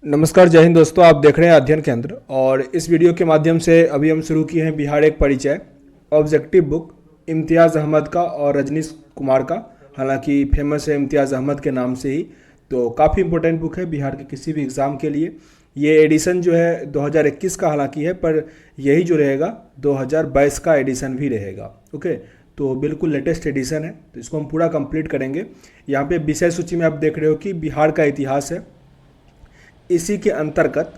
नमस्कार, जय हिंद दोस्तों। आप देख रहे हैं अध्ययन केंद्र और इस वीडियो के माध्यम से अभी हम शुरू किए हैं बिहार एक परिचय ऑब्जेक्टिव बुक इम्तियाज़ अहमद का और रजनीश कुमार का। हालांकि फेमस है इम्तियाज़ अहमद के नाम से ही, तो काफ़ी इंपॉर्टेंट बुक है बिहार के किसी भी एग्ज़ाम के लिए। ये एडिशन जो है 2021 का हालांकि है, पर यही जो रहेगा 2022 का एडिशन भी रहेगा। ओके, तो बिल्कुल लेटेस्ट एडिशन है, तो इसको हम पूरा कंप्लीट करेंगे। यहाँ पे विषय सूची में आप देख रहे हो कि बिहार का इतिहास है। इसी के अंतर्गत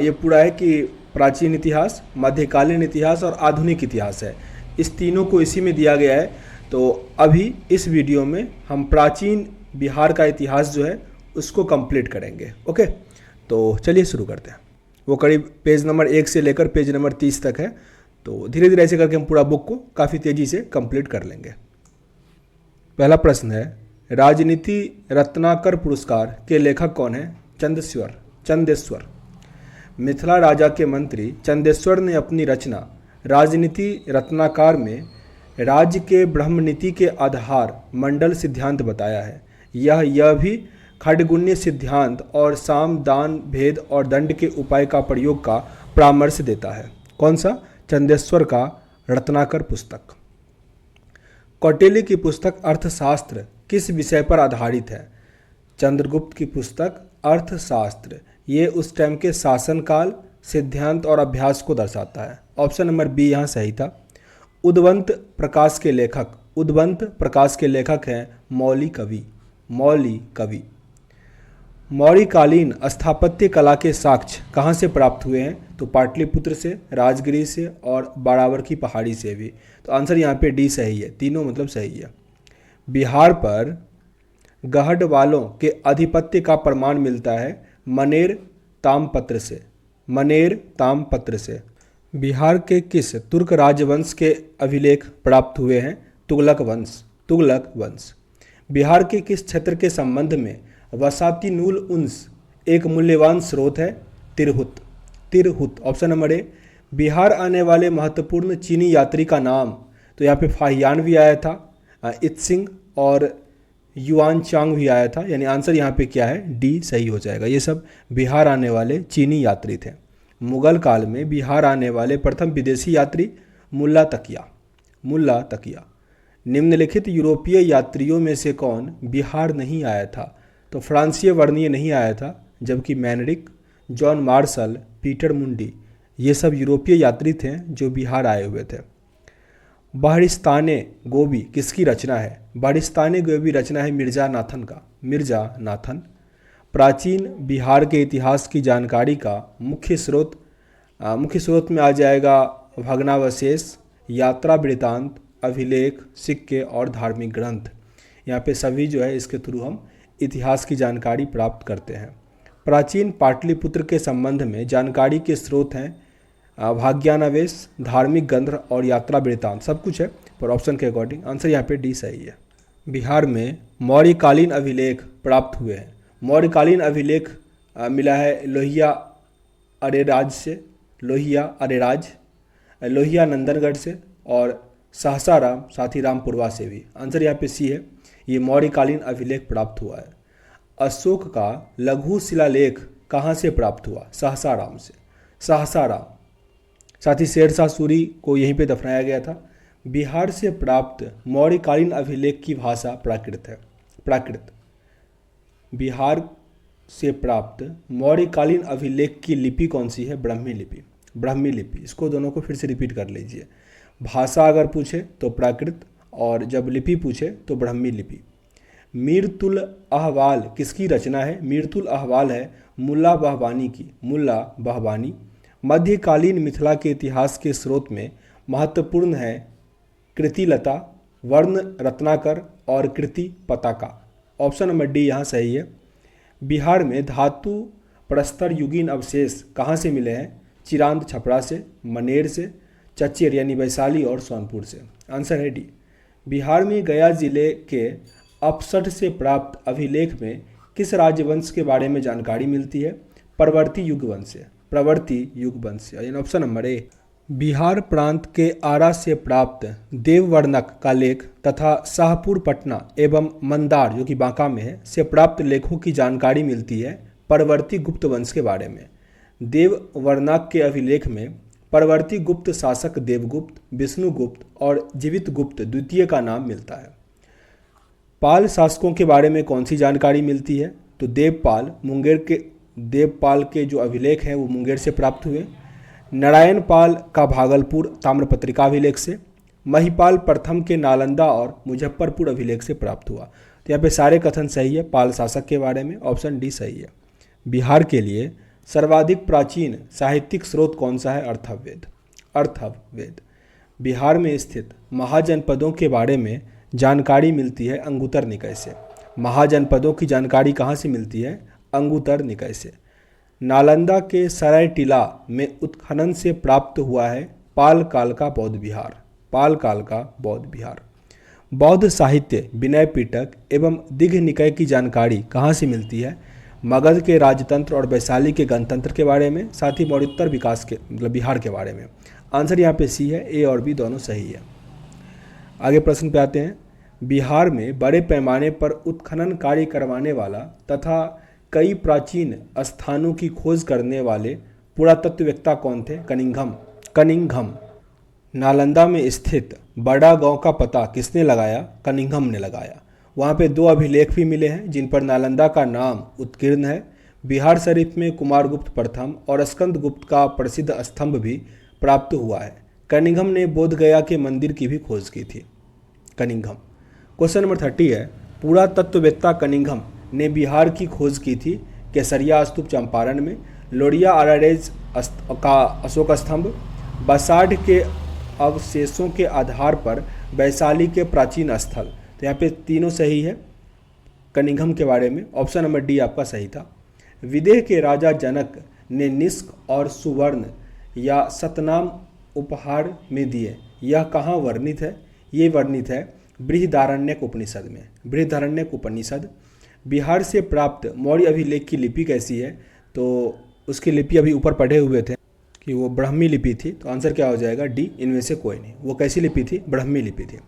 ये पूरा है कि प्राचीन इतिहास, मध्यकालीन इतिहास और आधुनिक इतिहास है। इस तीनों को इसी में दिया गया है। तो अभी इस वीडियो में हम प्राचीन बिहार का इतिहास जो है उसको कंप्लीट करेंगे। ओके, तो चलिए शुरू करते हैं। वो करीब पेज नंबर 1 से लेकर पेज नंबर 30 तक है। तो धीरे धीरे ऐसे करके हम पूरा बुक को काफ़ी तेज़ी से कंप्लीट कर लेंगे। पहला प्रश्न है, राजनीति रत्नाकर पुरस्कार के लेखक कौन है? चंदेश्वर। मिथिला राजा के मंत्री चंदेश्वर ने अपनी रचना राजनीति रत्नाकर में राज्य के ब्रह्मनीति के आधार मंडल सिद्धांत बताया है। यह भी खड्गुण्य सिद्धांत और साम दान भेद और दंड के उपाय का प्रयोग का परामर्श देता है। कौन सा? चंदेश्वर का रत्नाकर पुस्तक। कौटिल्य की पुस्तक अर्थशास्त्र किस विषय पर आधारित है? चंद्रगुप्त की पुस्तक अर्थशास्त्र ये उस टाइम के शासनकाल, सिद्धांत और अभ्यास को दर्शाता है। ऑप्शन नंबर बी यहाँ सही था। उद्वंत प्रकाश के लेखक हैं मौली कवि। मौर्यकालीन स्थापत्य कला के साक्ष्य कहाँ से प्राप्त हुए हैं? तो पाटलिपुत्र से, राजगिरी से और बारावर की पहाड़ी से भी। तो आंसर यहाँ पे डी सही है, तीनों मतलब सही है। बिहार पर गहड वालों के आधिपत्य का प्रमाण मिलता है मनेर तामपत्र से। बिहार के किस तुर्क राजवंश के अभिलेख प्राप्त हुए हैं? तुगलक वंश। बिहार के किस क्षेत्र के संबंध में वसाती नूल उन्स एक मूल्यवान स्रोत है? Tirhut. Option number A. Bihar आने वाले महत्वपूर्ण चीनी यात्री का नाम, तो यहाँ पे फाहियान भी आया था, इत्सिंग और युआन चांग भी आया था। यानी आंसर यहाँ पे क्या है? डी सही हो जाएगा। ये सब बिहार आने वाले चीनी यात्री थे। मुगल काल में बिहार आने वाले प्रथम विदेशी यात्री मुल्ला तकिया। निम्नलिखित यूरोपीय यात्रियों में से कौन बिहार नहीं आया था? तो फ्रांसीय वर्णीय नहीं आया था, जबकि मैनरिक, जॉन मार्शल, पीटर मुंडी ये सब यूरोपीय यात्री थे जो बिहार आए हुए थे। बहरिस्ताने गोबी किसकी रचना है? बहरिस्ताने गोबी रचना है मिर्जा नाथन। प्राचीन बिहार के इतिहास की जानकारी का मुख्य स्रोत में आ जाएगा भग्नावशेष, यात्रा वृत्तांत, अभिलेख, सिक्के और धार्मिक ग्रंथ। यहाँ पे सभी जो है इसके थ्रू हम इतिहास की जानकारी प्राप्त करते हैं। प्राचीन पाटलिपुत्र के संबंध में जानकारी के स्रोत हैं भाग्यानावेश, धार्मिक ग्रंथ और यात्रा वृत्तांत। सब कुछ है, पर ऑप्शन के अकॉर्डिंग आंसर यहाँ पे डी सही है। बिहार में मौर्यकालीन अभिलेख प्राप्त हुए हैं। मौर्यकालीन अभिलेख मिला है लोहिया नंदनगढ़ से और सहसाराम साथी रामपुरवा से भी। आंसर यहाँ पे सी है, ये मौर्यकालीन अभिलेख प्राप्त हुआ है। अशोक का लघु शिलालेख कहाँ से प्राप्त हुआ? सहसाराम। साथ ही शेरशाह सूरी को यहीं पे दफनाया गया था। बिहार से प्राप्त मौर्यकालीन अभिलेख की भाषा प्राकृत। बिहार से प्राप्त मौर्यकालीन अभिलेख की लिपि कौन सी है? ब्राह्मी लिपि। इसको दोनों को फिर से रिपीट कर लीजिए। भाषा अगर पूछे तो प्राकृत और जब लिपि पूछे तो ब्राह्मी लिपि। मीरतुल अहवाल किसकी रचना है? मीरतुल अहवाल है मुल्ला बहबानी। मध्यकालीन मिथिला के इतिहास के स्रोत में महत्वपूर्ण है कृतिलता, वर्ण रत्नाकर और कृति पताका। ऑप्शन नंबर डी यहाँ सही है। बिहार में धातु प्रस्तर युगीन अवशेष कहाँ से मिले हैं? चिरांद छपरा से, मनेर से, चचेर यानी वैशाली और सोनपुर से। आंसर है डी। बिहार में गया जिले के अपसठ से प्राप्त अभिलेख में किस राजवंश के बारे में जानकारी मिलती है? प्रवर्ती युग वंश से। यानी ऑप्शन नंबर ए। बिहार प्रांत के आरा से प्राप्त देववर्णक का लेख तथा शाहपुर पटना एवं मंदार जो कि बांका में है से प्राप्त लेखों की जानकारी मिलती है परवर्ती गुप्त वंश के बारे में। देववर्णाक के अभिलेख में परवर्ती गुप्त शासक देवगुप्त, विष्णुगुप्त और जीवितगुप्त द्वितीय का नाम मिलता है। पाल शासकों के बारे में कौन सी जानकारी मिलती है? तो देवपाल के जो अभिलेख हैं वो मुंगेर से प्राप्त हुए। नारायण पाल का भागलपुर ताम्रपत्रिका अभिलेख से। महिपाल प्रथम के नालंदा और मुजफ्फरपुर अभिलेख से प्राप्त हुआ। तो यहाँ पे सारे कथन सही है पाल शासक के बारे में, ऑप्शन डी सही है। बिहार के लिए सर्वाधिक प्राचीन साहित्यिक स्रोत कौन सा है? अर्थववेद। अर्थववेद। बिहार में स्थित महाजनपदों के बारे में जानकारी मिलती है अंगुतर निकाय से। महाजनपदों की जानकारी कहाँ से मिलती है? अंगुतर निकाय से। नालंदा के सरायटीला में उत्खनन से प्राप्त हुआ है पाल काल का बौद्ध विहार। पाल काल का बौद्ध विहार। बौद्ध साहित्य, विनय पिटक एवं दिघ निकाय की जानकारी कहाँ से मिलती है? मगध के राजतंत्र और वैशाली के गणतंत्र के बारे में, साथ ही मौर्योत्तर विकास के मतलब बिहार के बारे में। आंसर यहाँ पे सी है, ए और बी दोनों सही है। आगे प्रश्न पे आते हैं। बिहार में बड़े पैमाने पर उत्खनन कार्य करवाने वाला तथा कई प्राचीन स्थानों की खोज करने वाले पुरातत्ववेत्ता कौन थे? कनिंघम। नालंदा में स्थित बड़ा गांव का पता किसने लगाया? कनिंघम ने लगाया। वहाँ पे 2 अभिलेख भी मिले हैं जिन पर नालंदा का नाम उत्कीर्ण है। बिहार शरीफ में कुमारगुप्त प्रथम और स्कंदगुप्त का प्रसिद्ध स्तंभ भी प्राप्त हुआ है। कनिंघम ने बोधगया के मंदिर की भी खोज की थी। कनिंघम। क्वेश्चन नंबर 30 है। पुरातत्ववेत्ता कनिंघम ने बिहार की खोज की थी केसरिया स्तूप चंपारण में, लोरिया अरारेज का अशोक स्तंभ, बसाढ़ के अवशेषों के आधार पर वैशाली के प्राचीन स्थल। तो यहाँ पे तीनों सही है कनिंघम के बारे में, ऑप्शन नंबर डी आपका सही था। विदेह के राजा जनक ने निष्क और सुवर्ण या सतनाम उपहार में दिए, यह कहाँ वर्णित है? ये वर्णित है बृहदारण्यक उपनिषद में। बृहदारण्यक उपनिषद। बिहार से प्राप्त मौर्य अभिलेख की लिपि कैसी है? तो उसकी लिपि अभी ऊपर पढ़े हुए थे कि वो ब्राह्मी लिपि थी, तो आंसर क्या हो जाएगा? डी, इनमें से कोई नहीं। वो कैसी लिपि थी? ब्राह्मी लिपि थी।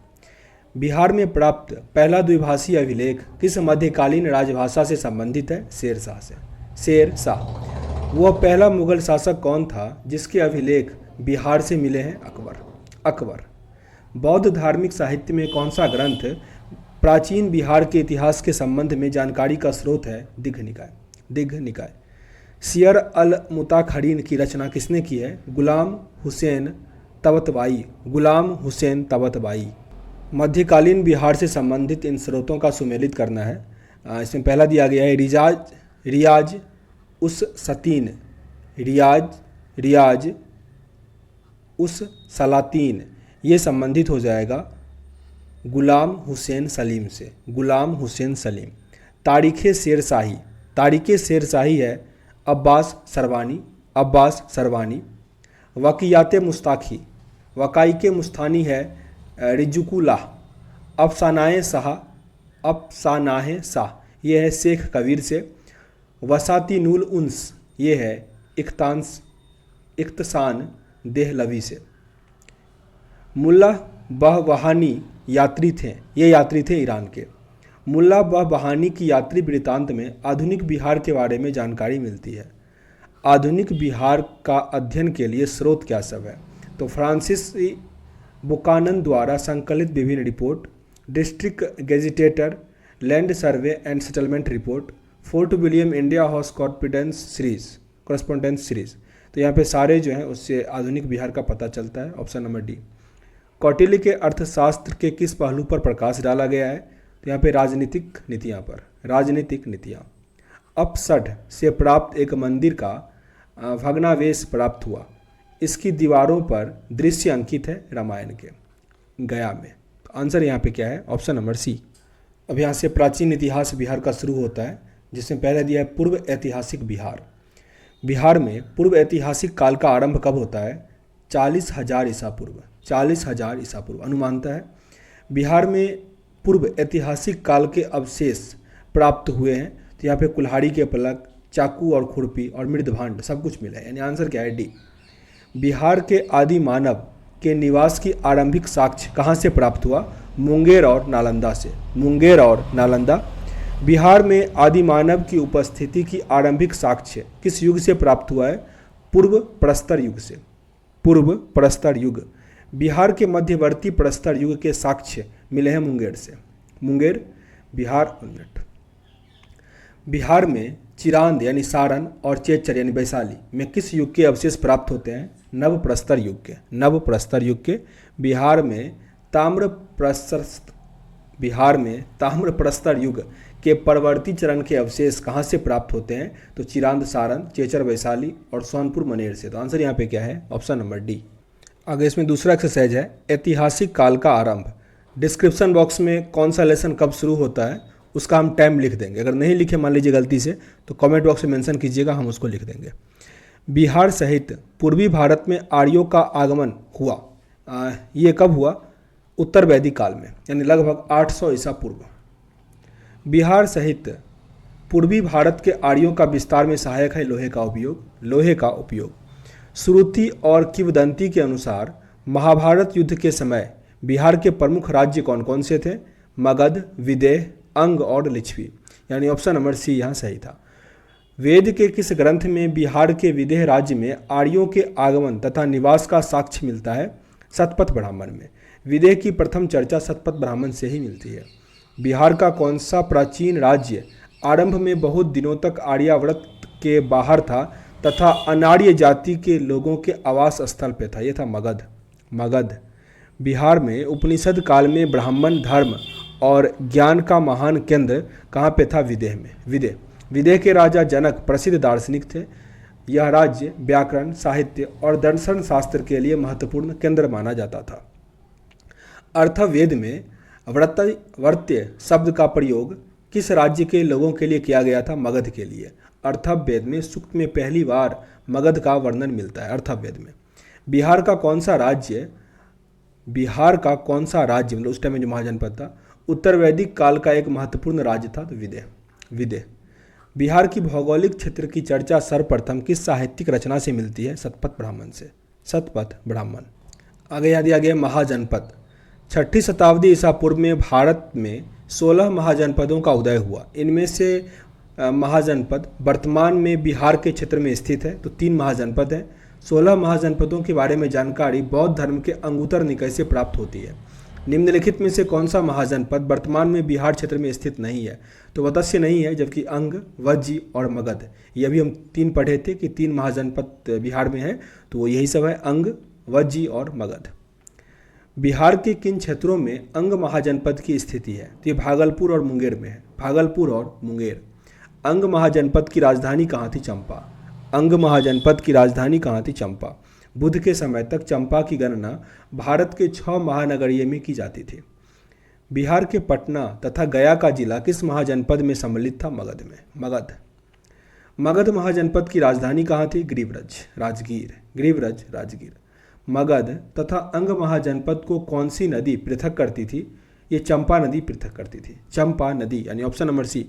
बिहार में प्राप्त पहला द्विभाषी अभिलेख किस मध्यकालीन राजभाषा से संबंधित है? शेरशाह से। शेरशाह। वह पहला मुगल शासक कौन था जिसके अभिलेख बिहार से मिले हैं? अकबर। बौद्ध धार्मिक साहित्य में कौन सा ग्रंथ प्राचीन बिहार के इतिहास के संबंध में जानकारी का स्रोत है? दिघ निकाय। सियर अल मुताखरीन की रचना किसने की है? गुलाम हुसैन तबतबाई। मध्यकालीन बिहार से संबंधित इन स्रोतों का सुमेलित करना है। इसमें पहला दिया गया है रियाज उस सतीन, रियाज उस सलातीन। ये संबंधित हो जाएगा गुलाम हुसैन सलीम से। तारीख़ शेरशाही है अब्बास सरवानी। वक़ियात मुस्तानी है रिजुकुल्लाह। अफसानाए शाह ये है शेख कबीर से। वसातिनुल उन्स ये है इख्तसान देहलवी से। मुल्ला बहबहानी यात्री थे ईरान के। मुल्ला बहबहानी की यात्री वृत्तांत में आधुनिक बिहार के बारे में जानकारी मिलती है। आधुनिक बिहार का अध्ययन के लिए स्रोत क्या सब है? तो फ्रांसिस बुकानन द्वारा संकलित विभिन्न report, district gazetteer, land survey and settlement report, Fort William India House correspondence series. तो यहाँ पे सारे जो हैं उससे आधुनिक बिहार का पता चलता है, ऑप्शन नंबर डी। कौटिल्य के अर्थशास्त्र के किस पहलू पर प्रकाश डाला गया है? तो यहाँ पे राजनीतिक नीतियाँ। अपसढ़ से प्राप्त एक मंदिर का भग्नावशेष प्राप्त हुआ। इसकी दीवारों पर दृश्य अंकित है रामायण के, गया में। तो आंसर यहाँ पे क्या है? Option number C. अब यहाँ से प्राचीन इतिहास बिहार का शुरू होता है, जिसमें पहले दिया है पूर्व ऐतिहासिक बिहार। बिहार में पूर्व ऐतिहासिक काल का आरंभ कब होता है? 40,000 ईसा पूर्व अनुमानता है। बिहार में पूर्व ऐतिहासिक काल के अवशेष प्राप्त हुए हैं। तो यहाँ पे कुल्हाड़ी के फलक, चाकू और खुरपी और मृदभांड सब कुछ मिला है, यानी आंसर क्या है? डी। बिहार के आदि मानव के निवास की आरंभिक साक्ष्य कहाँ से प्राप्त हुआ? मुंगेर और नालंदा से। बिहार में आदि मानव की उपस्थिति की आरंभिक साक्ष्य किस युग से प्राप्त हुआ है? पूर्व प्रस्तर युग से। पूर्व प्रस्तर युग। बिहार के मध्यवर्ती प्रस्तर युग के साक्ष्य मिले हैं मुंगेर से। मुंगेर बिहार। बिहार में चिरांद यानी सारण और चेचर यानी वैशाली में किस युग के अवशेष प्राप्त होते हैं? नव प्रस्तर युग के। नव प्रस्तर युग के। बिहार में ताम्र प्रस्तर युग के परवर्ती चरण के अवशेष कहाँ से प्राप्त होते हैं? तो चिरांद, सारण, चेचर, वैशाली और सोनपुर, मनेर से। तो आंसर यहाँ पे क्या है? Option number D. आगे इसमें दूसरा एक्सरसाइज है ऐतिहासिक काल का आरंभ। डिस्क्रिप्शन बॉक्स में कौन सा लेसन कब शुरू होता है उसका हम टाइम लिख देंगे। अगर नहीं लिखे मान लीजिए गलती से तो कमेंट बॉक्स में मेंशन कीजिएगा, हम उसको लिख देंगे। बिहार सहित पूर्वी भारत में आर्यों का आगमन हुआ, ये कब हुआ? उत्तर वैदिक काल में, यानी लगभग 800 ईसा पूर्व। बिहार सहित पूर्वी भारत के आर्यों का विस्तार में सहायक है लोहे का उपयोग। लोहे का उपयोग। श्रुति और किंवदंती के अनुसार महाभारत युद्ध के समय बिहार के प्रमुख राज्य कौन कौन से थे? मगध, विदेह, अंग और लिच्छवी, यानी ऑप्शन नंबर सी यहाँ सही था। वेद के किस ग्रंथ में बिहार के विदेह राज्य में आर्यों के आगमन तथा निवास का साक्ष्य मिलता है? शतपथ ब्राह्मण में। विदेह की प्रथम चर्चा शतपथ ब्राह्मण से ही मिलती है। बिहार का कौन सा प्राचीन राज्य आरंभ में बहुत दिनों तक आर्यावर्त के बाहर था तथा अनार्य जाति के लोगों के आवास स्थल पे था? यह था मगध। मगध। बिहार में उपनिषद काल में ब्राह्मण धर्म और ज्ञान का महान केंद्र कहाँ पे था? विदेह में। विदेह। विदेह के राजा जनक प्रसिद्ध दार्शनिक थे। यह राज्य व्याकरण, साहित्य और दर्शन शास्त्र के लिए महत्वपूर्ण केंद्र माना जाता था। अर्थवेद में वर्त्य शब्द का प्रयोग किस राज्य के लोगों के लिए किया गया था? मगध के लिए। अर्थवेद में सूक्त में पहली बार मगध का वर्णन मिलता है। अर्थवेद में। बिहार का कौन सा राज्य मतलब उस टाइम में जो महाजनपद था उत्तर वैदिक काल का एक महत्वपूर्ण राज्य था? तो विदेह। विदेह। बिहार की भौगोलिक क्षेत्र की चर्चा सर्वप्रथम किस साहित्यिक रचना से मिलती है? शतपथ ब्राह्मण से। शतपथ ब्राह्मण। आगे याद दिया गया महाजनपद। 6ठी शताब्दी ईसा पूर्व में भारत में 16 महाजनपदों का उदय हुआ। इनमें से महाजनपद वर्तमान में बिहार के क्षेत्र में स्थित है, तो 3 महाजनपद हैं। 16 महाजनपदों के बारे में जानकारी बौद्ध धर्म के अंगुत्तर निकाय से प्राप्त होती है। निम्नलिखित में से कौन सा महाजनपद वर्तमान में बिहार क्षेत्र में स्थित नहीं है? तो वत्स्य नहीं है, जबकि अंग, वज्जी और मगध, ये भी हम 3 पढ़े थे कि 3 महाजनपद बिहार में है, तो वो यही सब है, अंग, वज्जी और मगध। बिहार के किन क्षेत्रों में अंग महाजनपद की स्थिति है? तो ये भागलपुर और मुंगेर में है। भागलपुर और मुंगेर। अंग महाजनपद की राजधानी कहाँ थी? चंपा। अंग महाजनपद की राजधानी कहाँ थी? चंपा। बुद्ध के समय तक चंपा की गणना भारत के 6 महानगरीय में की जाती थी। बिहार के पटना तथा गया का जिला किस महाजनपद में सम्मिलित था? मगध में। मगध। मगध महाजनपद की राजधानी कहाँ थी? गिरिव्रज, राजगीर। गिरिव्रज, राजगीर। मगध तथा अंग महाजनपद को कौन सी नदी पृथक करती थी? ये चंपा नदी पृथक करती थी। चंपा नदी, यानी ऑप्शन नंबर सी।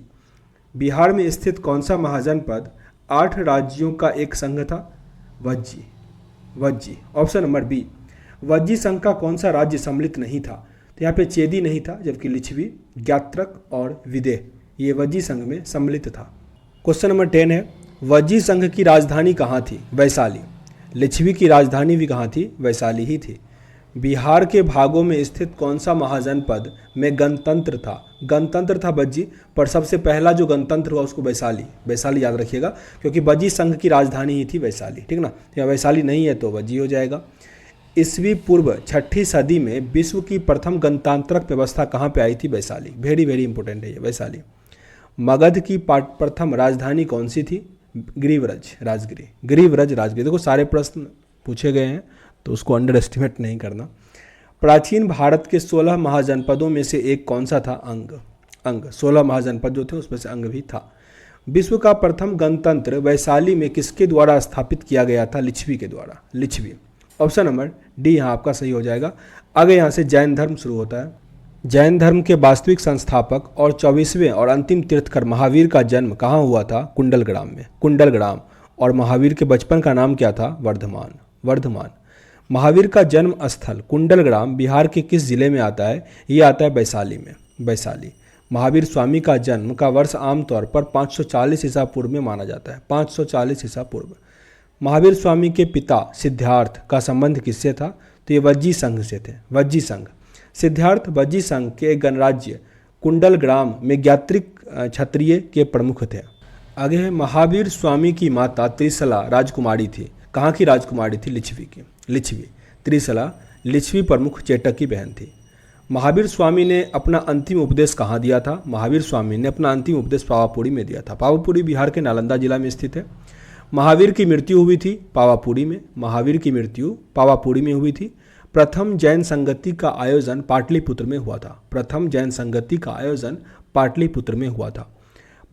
बिहार में स्थित कौन सा महाजनपद 8 राज्यों का एक संघ था? Vajji. Vajji, option number B. Vajji संघ का कौन सा राज्य सम्मिलित नहीं था? तो यहाँ पे चेदी नहीं था, जबकि लिच्छवी, ज्ञात्रक और विदेह ये वज्जी संघ में सम्मिलित था। क्वेश्चन नंबर 10 है, वज्जी संघ की राजधानी कहाँ थी? वैशाली। लिच्छवी की राजधानी भी कहाँ थी? वैशाली ही थी। बिहार के भागों में स्थित कौन सा महाजनपद में गणतंत्र था? गणतंत्र था वज्जी, पर सबसे पहला जो गणतंत्र हुआ उसको वैशाली, वैशाली याद रखिएगा, क्योंकि वज्जी संघ की राजधानी ही थी वैशाली, ठीक ना। या वैशाली नहीं है तो वज्जी हो जाएगा। ईस्वी पूर्व 6ठी सदी में विश्व की प्रथम गणतांत्रिक व्यवस्था कहाँ पे आई थी? वैशाली। वेरी वेरी इंपॉर्टेंट है ये, वैशाली। मगध की प्रथम राजधानी कौन सी थी? गिरिव्रज, राजगिरी। गिरिव्रज, राजगिरी। देखो सारे प्रश्न पूछे गए हैं तो उसको अंडर एस्टिमेट नहीं करना। प्राचीन भारत के 16 महाजनपदों में से एक कौन सा था? अंग। अंग। 16 महाजनपद जो थे उसमें से अंग भी था। विश्व का प्रथम गणतंत्र वैशाली में किसके द्वारा स्थापित किया गया था? लिच्छवी के द्वारा। लिच्छवी। ऑप्शन नंबर डी यहाँ आपका सही हो जाएगा। आगे यहाँ से जैन धर्म शुरू होता है। जैन धर्म के वास्तविक संस्थापक और 24वें और अंतिम तीर्थकर महावीर का जन्म कहाँ हुआ था? कुंडलग्राम में। कुंडलग्राम। और महावीर के बचपन का नाम क्या था? वर्धमान। वर्धमान। महावीर का जन्म स्थल कुंडलग्राम बिहार के किस जिले में आता है? ये आता है वैशाली में। वैशाली। महावीर स्वामी का जन्म का वर्ष आमतौर पर 540 ईसा पूर्व में माना जाता है, 540 ईसा पूर्व। महावीर स्वामी के पिता सिद्धार्थ का संबंध किससे था? तो ये वज्जी संघ से थे, वज्जी संघ। सिद्धार्थ वज्जी संघ के गणराज्य कुंडल ग्राम में ज्ञात्रिक क्षत्रिय के प्रमुख थे। आगे है, महावीर स्वामी की माता त्रिशला राजकुमारी थी। कहाँ की राजकुमारी थी? लिच्छवी की, लिच्छवी। त्रिशला लिच्छवी प्रमुख चेटक की बहन थी। महावीर स्वामी ने अपना अंतिम उपदेश कहाँ दिया था? महावीर स्वामी ने अपना अंतिम उपदेश पावापुरी में दिया था। पावापुरी बिहार के नालंदा जिला में स्थित है। महावीर की मृत्यु हुई थी पावापुरी में, महावीर की मृत्यु पावापुरी में हुई थी। प्रथम जैन संगति का आयोजन पाटलिपुत्र में हुआ था। प्रथम जैन संगति का आयोजन पाटलिपुत्र में हुआ था।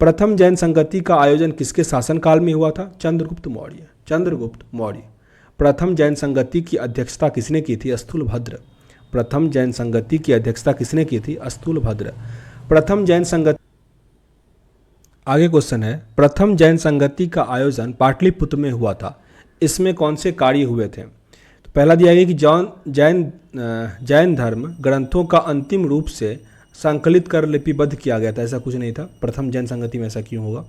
प्रथम जैन संगति का आयोजन किसके शासनकाल में हुआ था? चंद्रगुप्त मौर्य, चंद्रगुप्त मौर्य। प्रथम जैन संगति की अध्यक्षता किसने की थी? स्थूलभद्र। प्रथम जैन संगति की अध्यक्षता किसने की थी? स्थूलभद्र। प्रथम जैन संगति, आगे क्वेश्चन है, प्रथम जैन संगति का आयोजन पाटलिपुत्र में हुआ था, इसमें कौन से कार्य हुए थे? तो पहला दिया गया कि जैन धर्म ग्रंथों का अंतिम रूप से संकलित कर लिपिबद्ध किया गया था। ऐसा कुछ नहीं था। प्रथम जैन संगति में ऐसा क्यों होगा?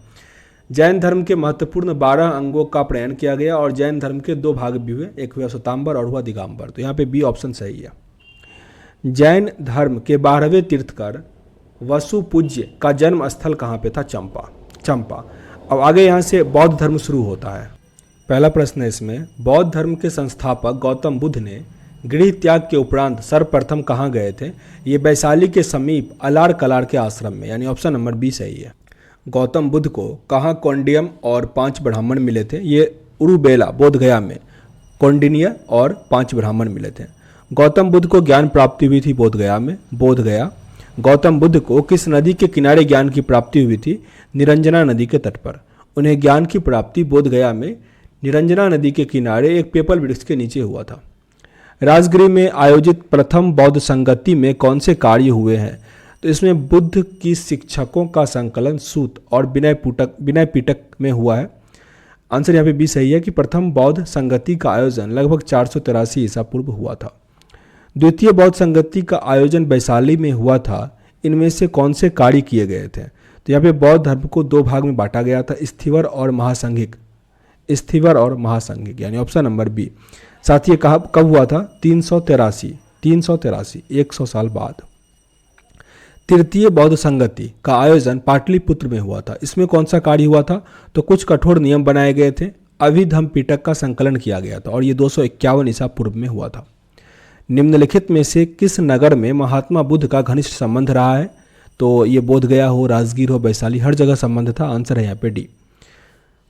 जैन धर्म के महत्वपूर्ण 12 अंगों का प्रणयन किया गया और जैन धर्म के 2 भाग भी हुए, एक हुआ श्वेतांबर और हुआ दिगंबर। तो यहाँ पे बी ऑप्शन सही है। जैन धर्म के 12वें तीर्थकर वसु पूज्य का जन्म स्थल कहाँ पे था? चंपा, चंपा। अब आगे यहाँ से बौद्ध धर्म शुरू होता है। पहला प्रश्न है इसमें, बौद्ध धर्म के संस्थापक गौतम बुद्ध ने गृह त्याग के उपरांत सर्वप्रथम कहाँ गए थे? ये वैशाली के समीप अलार कलार के आश्रम में, यानी ऑप्शन नंबर बी सही है। गौतम बुद्ध को कहाँ कौंडिन्य और 5 ब्राह्मण मिले थे? ये उरुबेला बोधगया में कौंडिन्य और 5 ब्राह्मण मिले थे। गौतम बुद्ध को ज्ञान प्राप्ति हुई थी बोधगया में, बोधगया। गौतम बुद्ध को किस नदी के किनारे ज्ञान की प्राप्ति हुई थी? निरंजना नदी के तट पर। उन्हें ज्ञान की प्राप्ति बोधगया में निरंजना नदी के किनारे एक पीपल वृक्ष के नीचे हुआ था। राजगृह में आयोजित प्रथम बौद्ध संगति में कौन से कार्य हुए हैं? तो इसमें बुद्ध की शिक्षकों का संकलन सूत और विनय पिटक में हुआ है। आंसर यहाँ पे बी सही है कि प्रथम बौद्ध संगति का आयोजन लगभग 483 ईसा पूर्व हुआ था। द्वितीय बौद्ध संगति का आयोजन वैशाली में हुआ था। इनमें से कौन से कार्य किए गए थे? तो यहाँ पे बौद्ध धर्म को 2 भाग में बांटा गया था, स्थिवर और महासंघिक, स्थिवर और महासंघिक, यानी ऑप्शन नंबर बी। साथ ही कब हुआ था? 383, 100 साल बाद। तृतीय बौद्ध संगति का आयोजन पाटलिपुत्र में हुआ था। इसमें कौन सा कार्य हुआ था? तो कुछ कठोर नियम बनाए गए थे, अभिधम्म पिटक का संकलन किया गया था और ये 251 ईसा पूर्व में हुआ था। निम्नलिखित में से किस नगर में महात्मा बुद्ध का घनिष्ठ संबंध रहा है? तो ये बोधगया हो, राजगीर हो, वैशाली, हर जगह संबंध था। आंसर है यहाँ पे डी।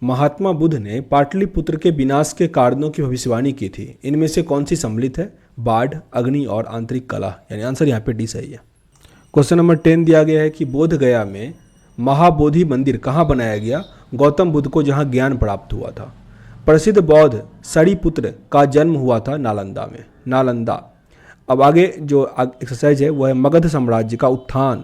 महात्मा बुद्ध ने पाटलिपुत्र के विनाश के कारणों की भविष्यवाणी की थी। इनमें से कौन सी सम्मिलित है? बाढ़, अग्नि और आंतरिक कलह, यानी आंसर यहाँ पे डी सही है। क्वेश्चन नंबर 10 दिया गया है कि बोधगया में महाबोधि मंदिर कहाँ बनाया गया? गौतम बुद्ध को जहाँ ज्ञान प्राप्त हुआ था। प्रसिद्ध बौद्ध सरिपुत्र का जन्म हुआ था नालंदा में, नालंदा। अब आगे जो एक्सरसाइज है वह है मगध साम्राज्य का उत्थान।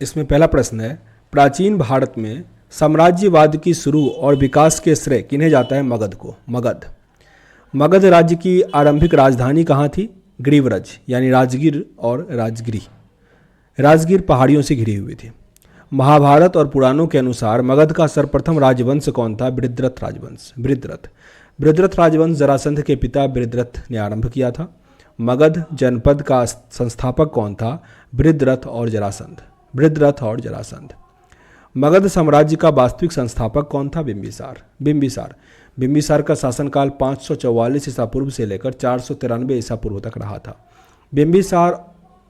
इसमें पहला प्रश्न है, प्राचीन भारत में साम्राज्यवाद की शुरू और विकास के श्रेय किन्हें जाता है? मगध को, मगध। मगध राज्य की आरंभिक राजधानी कहाँ थी? गिरिव्रज, यानी राजगीर और राजगिरी। राजगीर पहाड़ियों से घिरी हुई थी। महाभारत और पुराणों के अनुसार मगध का सर्वप्रथम राजवंश कौन था? बृहद्रथ राजवंश, बृहद्रथ। बृहद्रथ राजवंश जरासंध के पिता बृहद्रथ ने आरंभ किया था। मगध जनपद का संस्थापक कौन था? बृहद्रथ और जरासंध, बृहद्रथ और जरासंध। मगध साम्राज्य का वास्तविक संस्थापक कौन था? बिंबिसार, बिंबिसार। बिंबिसार का शासनकाल 544 ईसा पूर्व से लेकर 493 ईसा पूर्व तक रहा था। बिंबिसार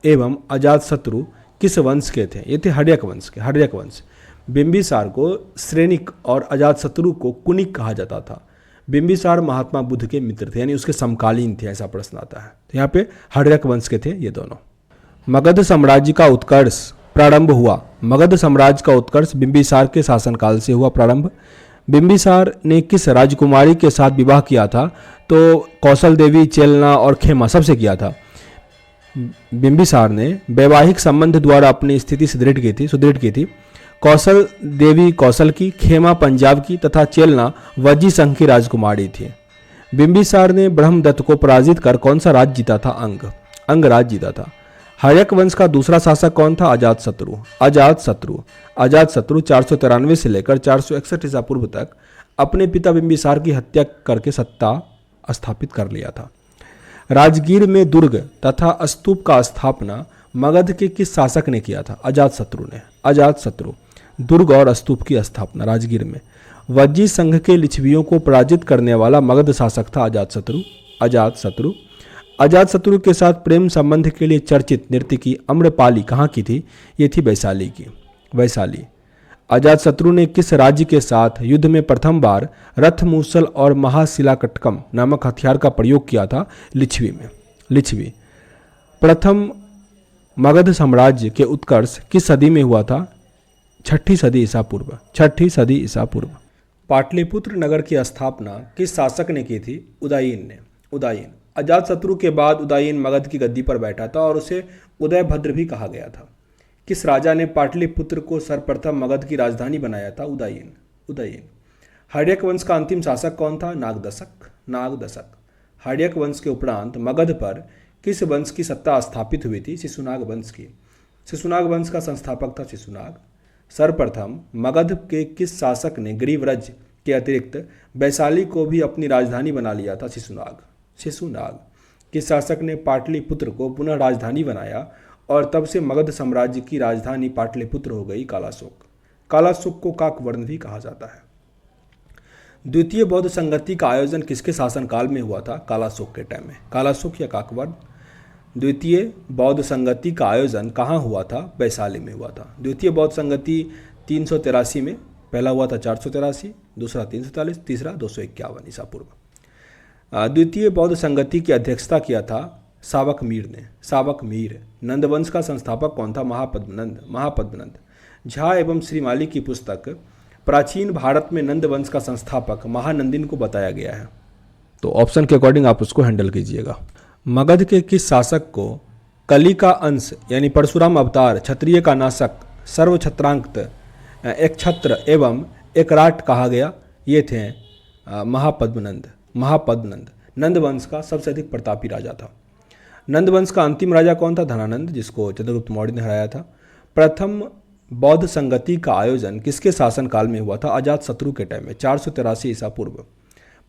एवं अजातशत्रु किस वंश के थे? ये थे हर्यक वंश के, हर्यक वंश। बिंबिसार को श्रेनिक और अजातशत्रु को कुनिक कहा जाता था। बिंबिसार महात्मा बुद्ध के मित्र थे, यानी उसके समकालीन थे, ऐसा प्रश्न आता है। तो यहाँ पे हर्यक वंश के थे ये दोनों। मगध साम्राज्य का उत्कर्ष प्रारंभ हुआ। मगध साम्राज्य का उत्कर्ष बिंबिसार के शासनकाल से हुआ प्रारंभ। बिंबिसार ने किस राजकुमारी के साथ विवाह किया था? तो कौशल देवी, चेलना और खेमा सबसे किया था। बिंबिसार ने वैवाहिक संबंध द्वारा अपनी स्थिति सुदृढ़ की थी। कौशल देवी कौशल की, खेमा पंजाब की तथा चेलना वज्जी संघ की राजकुमारी थी। बिंबिसार ने ब्रह्मदत्त को पराजित कर कौन सा राज्य जीता था? अंग, अंग राज्य जीता था। हर्यक वंश का दूसरा शासक कौन था? अजातशत्रु। अजातशत्रु अजातशत्रु 493 से लेकर 461 ईसा पूर्व तक अपने पिता बिंबिसार की हत्या करके सत्ता स्थापित कर लिया था। राजगीर में दुर्ग तथा स्तूप का स्थापना मगध के किस शासक ने किया था? अजातशत्रु ने। अजातशत्रु दुर्ग और स्तूप की स्थापना राजगीर में। वज्जी संघ के लिच्छवियों को पराजित करने वाला मगध शासक था अजातशत्रु। अजातशत्रु अजातशत्रु के साथ प्रेम संबंध के लिए चर्चित नर्तकी आम्रपाली कहाँ की थी? ये थी वैशाली की। वैशाली। अजातशत्रु ने किस राज्य के साथ युद्ध में प्रथम बार रथ मूसल और महाशिलाकटकम नामक हथियार का प्रयोग किया था? लिच्छवी में। लिच्छवी। प्रथम मगध साम्राज्य के उत्कर्ष किस सदी में हुआ था? 6ठी सदी ईसा पूर्व। 6ठी सदी ईसा पूर्व। पाटलिपुत्र नगर की स्थापना किस शासक ने की थी? उदयीन ने। उदयीन। अजातशत्रु के बाद उदयीन मगध की गद्दी पर बैठा था और उसे उदयभद्र भी कहा गया था। किस राजा ने पाटलिपुत्र को सर्वप्रथम मगध की राजधानी बनाया था? उदयीन। उदयीन। हर्यक वंश का अंतिम शासक कौन था? नागदशक। नागदशक। हर्यक वंश के उपरांत मगध पर किस वंश की सत्ता स्थापित हुई थी? शिशुनाग वंश की। शिशुनाग वंश का संस्थापक था शिशुनाग। सर्वप्रथम मगध के किस शासक ने गिरिव्रज के अतिरिक्त वैशाली को भी अपनी राजधानी बना लिया था? शिशुनाग। शिशुनाग। किस शासक ने पाटलिपुत्र को पुनः राजधानी बनाया और तब से मगध साम्राज्य की राजधानी पाटलिपुत्र हो गई? कालाशोक। कालाशोक को काकवर्ण भी कहा जाता है। द्वितीय बौद्ध संगति का आयोजन किसके शासनकाल में हुआ था? कालाशोक के टाइम में। कालाशोक या काकवर्ण। द्वितीय बौद्ध संगति का आयोजन कहाँ हुआ था? वैशाली में हुआ था। द्वितीय बौद्ध संगति 383 में, पहला हुआ था 483, दूसरा 343, तीसरा 251 ईसा पूर्व। द्वितीय बौद्ध संगति की अध्यक्षता किया था सावक मीर ने। सावक मीर। नंदवंश का संस्थापक कौन था? महापद्मनंद। महापद्मनंद। झा एवं श्रीमाली की पुस्तक प्राचीन भारत में नंदवंश का संस्थापक महानंदिन को बताया गया है, तो ऑप्शन के अकॉर्डिंग आप उसको हैंडल कीजिएगा। मगध के किस शासक को कली का अंश यानी परशुराम अवतार, क्षत्रिय का नाशक, सर्वछत्रांक, एक छत्र एवं एक राट कहा गया? ये थे महापद्मनंद। महापद्मनंद नंदवंश का सबसे अधिक प्रतापी राजा था। नंदवंश का अंतिम राजा कौन था? धनानंद, जिसको चंद्रगुप्त मौर्य ने हराया था। प्रथम बौद्ध संगति का आयोजन किसके शासनकाल में हुआ था? अजातशत्रु के टाइम में, 483 ईसा पूर्व।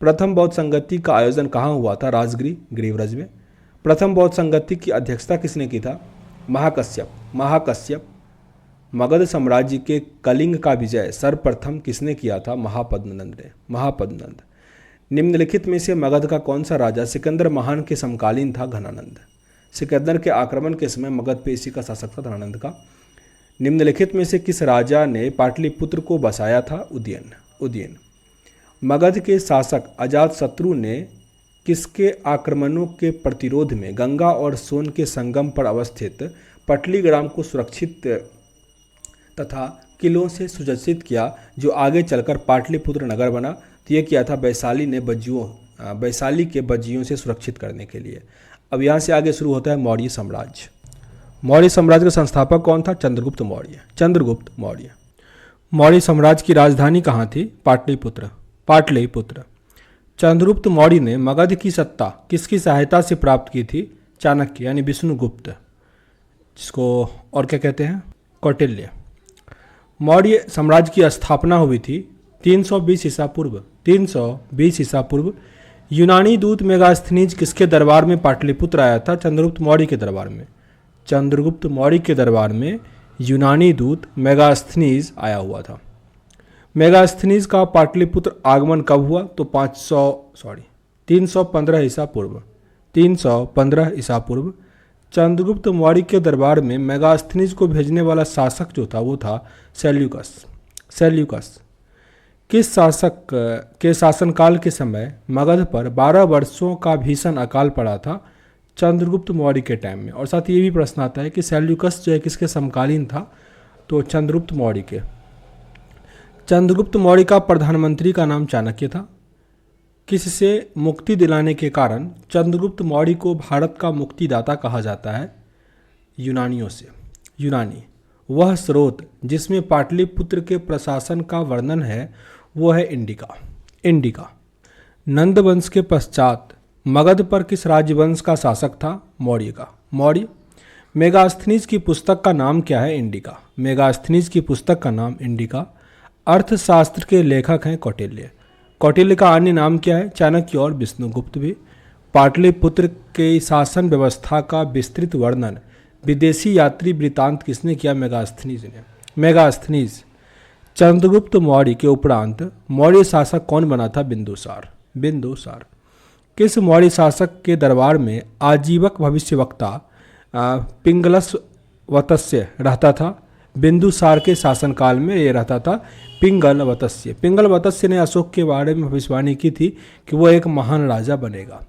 प्रथम बौद्ध संगति का आयोजन कहाँ हुआ था? राजगिरी, गिरिव्रज में। प्रथम बौद्ध संगति की अध्यक्षता किसने की था? महाकश्यप। महाकश्यप। मगध साम्राज्य के कलिंग का विजय सर्वप्रथम किसने किया था? महापद्मनंद ने। महापद्मनंद। निम्नलिखित में से मगध का कौन सा राजा सिकंदर महान के समकालीन था? घनानंद। सिकंदर के आक्रमण के समय मगध पे इसी का शासक था धनानंद का। निम्नलिखित में से किस राजा ने पाटलिपुत्र को बसाया था? उदयन। उदयन। मगध के शासक अजातशत्रु ने किसके आक्रमणों के प्रतिरोध में गंगा और सोन के संगम पर अवस्थित पटलीग्राम को सुरक्षित तथा किलों से सुसज्जित किया, जो आगे चलकर पाटलिपुत्र नगर बना? तो यह किया था वैशाली ने वैशाली के बज्जियों से सुरक्षित करने के लिए। अब यहाँ से आगे शुरू होता है मौर्य साम्राज्य। मौर्य साम्राज्य का संस्थापक कौन था? चंद्रगुप्त मौर्य। चंद्रगुप्त मौर्य। मौर्य साम्राज्य की राजधानी कहाँ थी? पाटलिपुत्र। पाटलिपुत्र। चंद्रगुप्त मौर्य ने मगध की सत्ता किसकी सहायता से प्राप्त की थी? चाणक्य यानी विष्णुगुप्त, जिसको और क्या कहते हैं? कौटिल्य। मौर्य साम्राज्य की स्थापना हुई थी 320 ईसा पूर्व। 320 ईसा पूर्व। यूनानी दूत मेगास्थनीज किसके दरबार में पाटलिपुत्र आया था? चंद्रगुप्त मौर्य के दरबार में। चंद्रगुप्त मौर्य के दरबार में यूनानी दूत मेगास्थनीज आया हुआ था। मेगास्थनीज का पाटलिपुत्र आगमन कब हुआ? तो 315 ईसा पूर्व। 315 ईसा पूर्व। चंद्रगुप्त मौर्य के दरबार में मेगास्थनीज को भेजने वाला शासक जो था वो था सेल्यूकस। सेल्यूकस। किस शासक के शासनकाल के समय मगध पर 12 वर्षों का भीषण अकाल पड़ा था? चंद्रगुप्त मौर्य के टाइम में। और साथ ही ये भी प्रश्न आता है कि सेल्यूकस जो है किसके समकालीन था? तो चंद्रगुप्त मौर्य के। चंद्रगुप्त मौर्य का प्रधानमंत्री का नाम चाणक्य था। किससे मुक्ति दिलाने के कारण चंद्रगुप्त मौर्य को भारत का मुक्तिदाता कहा जाता है? यूनानियों से। यूनानी। वह स्रोत जिसमें पाटलिपुत्र के प्रशासन का वर्णन है वो है इंडिका। इंडिका। नंद वंश के पश्चात मगध पर किस राजवंश का शासक था? मौर्य का। मौर्य। मेगास्थनीज की पुस्तक का नाम क्या है? इंडिका। मेगास्थनीज की पुस्तक का नाम इंडिका। अर्थशास्त्र के लेखक हैं कौटिल्य। कौटिल्य का अन्य नाम क्या है? चाणक्य और विष्णुगुप्त भी। पाटलिपुत्र के शासन व्यवस्था का विस्तृत वर्णन विदेशी यात्री वृत्तांत किसने किया? मेगास्थनीज ने। मेगास्थनीज। चंद्रगुप्त मौर्य के उपरांत मौर्य शासक कौन बना था? बिंदुसार। बिंदुसार। किस मौर्य शासक के दरबार में आजीवक भविष्यवक्ता पिंगलस वत्स्य रहता था? बिंदुसार के शासनकाल में ये रहता था पिंगल वत्स्य। पिंगल वत्स्य ने अशोक के बारे में भविष्यवाणी की थी कि वो एक महान राजा बनेगा।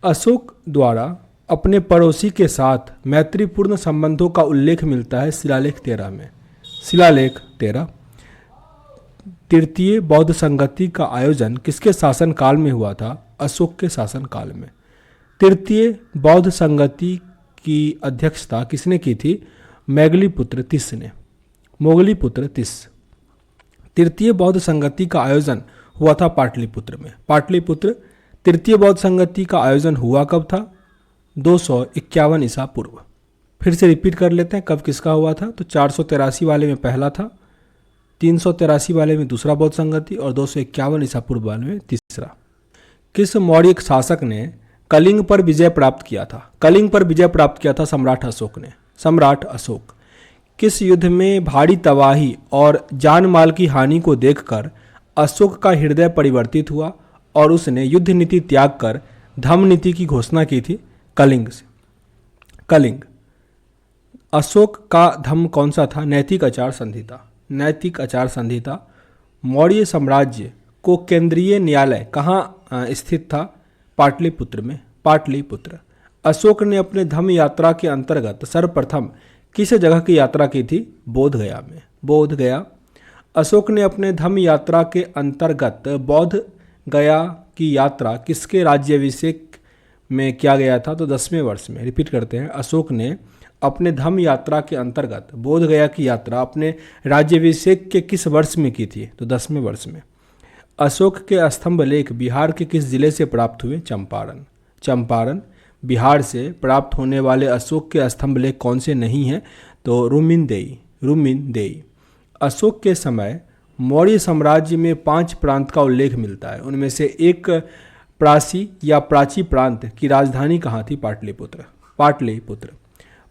अशोक द्वारा अपने पड़ोसी के साथ मैत्रीपूर्ण संबंधों का उल्लेख मिलता है शिलालेख 13 में। शिलालेख 13। तृतीय बौद्ध संगति का आयोजन किसके शासनकाल में हुआ था? अशोक के शासनकाल में। तृतीय बौद्ध संगति की अध्यक्षता किसने की थी? मोगलीपुत्र तिस ने। मोगलीपुत्र तिस। तृतीय बौद्ध संगति का आयोजन हुआ था पाटलिपुत्र में। पाटलिपुत्र। तृतीय बौद्ध संगति का आयोजन हुआ कब था? 251 ईसा पूर्व। फिर से रिपीट कर लेते हैं कब किसका हुआ था। तो 483 वाले में पहला था, 383 वाले में दूसरा बौद्ध संगति और 251 ईसा पूर्व वाले में तीसरा। किस मौर्य शासक ने कलिंग पर विजय प्राप्त किया था? कलिंग पर विजय प्राप्त किया था सम्राट अशोक ने। सम्राट अशोक। किस युद्ध में भारी तबाही और जान माल की हानि को देखकर अशोक का हृदय परिवर्तित हुआ और उसने युद्ध नीति त्याग कर धम्म नीति की घोषणा की थी? कलिंग से। कलिंग। अशोक का धम्म कौन सा था? नैतिक आचार संहिता। नैतिक आचार संहिता। मौर्य साम्राज्य को केंद्रीय न्यायालय कहाँ स्थित था? पाटलिपुत्र में। पाटलिपुत्र। अशोक ने अपने धम्म यात्रा के अंतर्गत सर्वप्रथम किस जगह की यात्रा की थी? बोध गया में। बोध गया। अशोक ने अपने धम्म यात्रा के अंतर्गत बोध गया की यात्रा किसके राज्याभिषेक में किया गया था? तो 10वें वर्ष में। रिपीट करते हैं। अशोक ने अपने धम्म यात्रा के अंतर्गत बोध गया की यात्रा अपने राज्याभिषेक के किस वर्ष में की थी? तो 10वें वर्ष में। अशोक के स्तंभ लेख बिहार के किस जिले से प्राप्त हुए? चंपारण। चंपारण। बिहार से प्राप्त होने वाले अशोक के स्तंभ लेख कौन से नहीं हैं? तो रुमिनदेई। रुमिनदेई। अशोक के समय मौर्य साम्राज्य में 5 प्रांत का उल्लेख मिलता है। उनमें से एक प्राची या प्राची प्रांत की राजधानी कहाँ थी? पाटलिपुत्र। पाटलिपुत्र।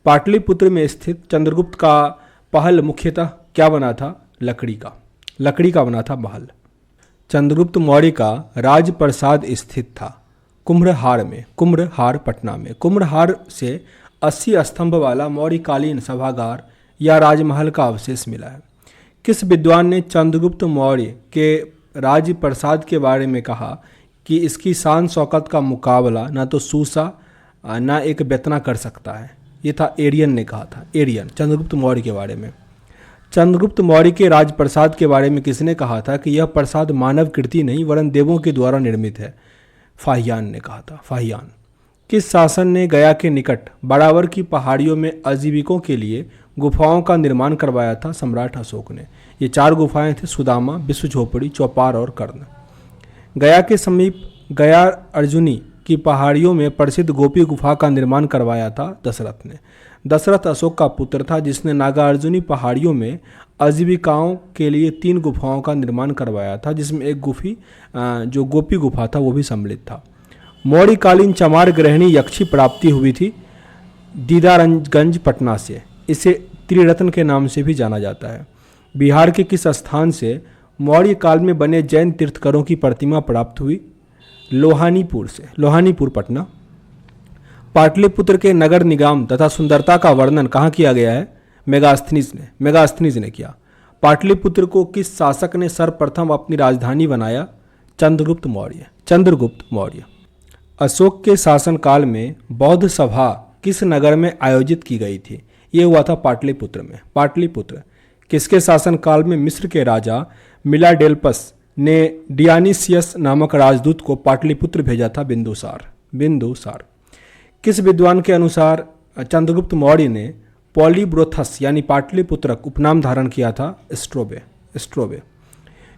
पाटलिपुत्र में स्थित चंद्रगुप्त का महल मुख्यतः क्या बना था? लकड़ी का। लकड़ी का बना था महल। चंद्रगुप्त मौर्य का राजप्रसाद स्थित था कुम्भरहार में। कुम्भरहार पटना में। कुम्भरहार से 80 स्तंभ वाला मौर्यकालीन सभागार या राजमहल का अवशेष मिला है। किस विद्वान ने चंद्रगुप्त मौर्य के राजप्रसाद के बारे में कहा कि इसकी शान शौकत का मुकाबला ना तो सूसा ना एक बेतना कर सकता है? ये था एरियन ने कहा था। एरियन। चंद्रगुप्त मौर्य के बारे में। चंद्रगुप्त मौर्य के राजप्रसाद के बारे में किसने कहा था कि यह प्रसाद मानव कृति नहीं वरन देवों के द्वारा निर्मित है? फाहियान ने कहा था। फाहियान। किस शासक ने गया के निकट बाड़ावर की पहाड़ियों में आजीविकों के लिए गुफाओं का निर्माण करवाया था? सम्राट अशोक ने। ये 4 गुफाएं थे, सुदामा, विश्व झोपड़ी, चौपार और कर्ण। गया के समीप गया अर्जुनी की पहाड़ियों में प्रसिद्ध गोपी गुफा का निर्माण करवाया था? दशरथ ने। दशरथ अशोक का पुत्र था जिसने नागार्जुनी पहाड़ियों में आजीविकाओं के लिए 3 गुफाओं का निर्माण करवाया था, जिसमें एक गुफी जो गोपी गुफा था वो भी सम्मिलित था। मौर्यकालीन चमार गृहिणी यक्षी प्राप्ति हुई थी दीदारगंज पटना से। इसे त्रिरत्न के नाम से भी जाना जाता है। बिहार के किस स्थान से मौर्य काल में बने जैन तीर्थकरों की प्रतिमा प्राप्त हुई? लोहानीपुर से। लोहानीपुर पटना। पाटलिपुत्र के नगर निगम तथा सुंदरता का वर्णन कहाँ किया गया है? मेगास्थनीज ने। मेगास्थनीज ने किया। पाटलिपुत्र को किस शासक ने सर्वप्रथम अपनी राजधानी बनाया? चंद्रगुप्त मौर्य। चंद्रगुप्त मौर्य। अशोक के शासनकाल में बौद्ध सभा किस नगर में आयोजित की गई थी? ये हुआ था पाटलिपुत्र में। पाटलिपुत्र। किसके शासनकाल में मिस्र के राजा मिलाडेल्पस ने डियानिसियस नामक राजदूत को पाटलिपुत्र भेजा था? बिंदुसार। बिंदुसार। किस विद्वान के अनुसार चंद्रगुप्त मौर्य ने पॉलीब्रोथस यानी पाटलिपुत्रक उपनाम धारण किया था? स्ट्रोबे। स्ट्रोबे।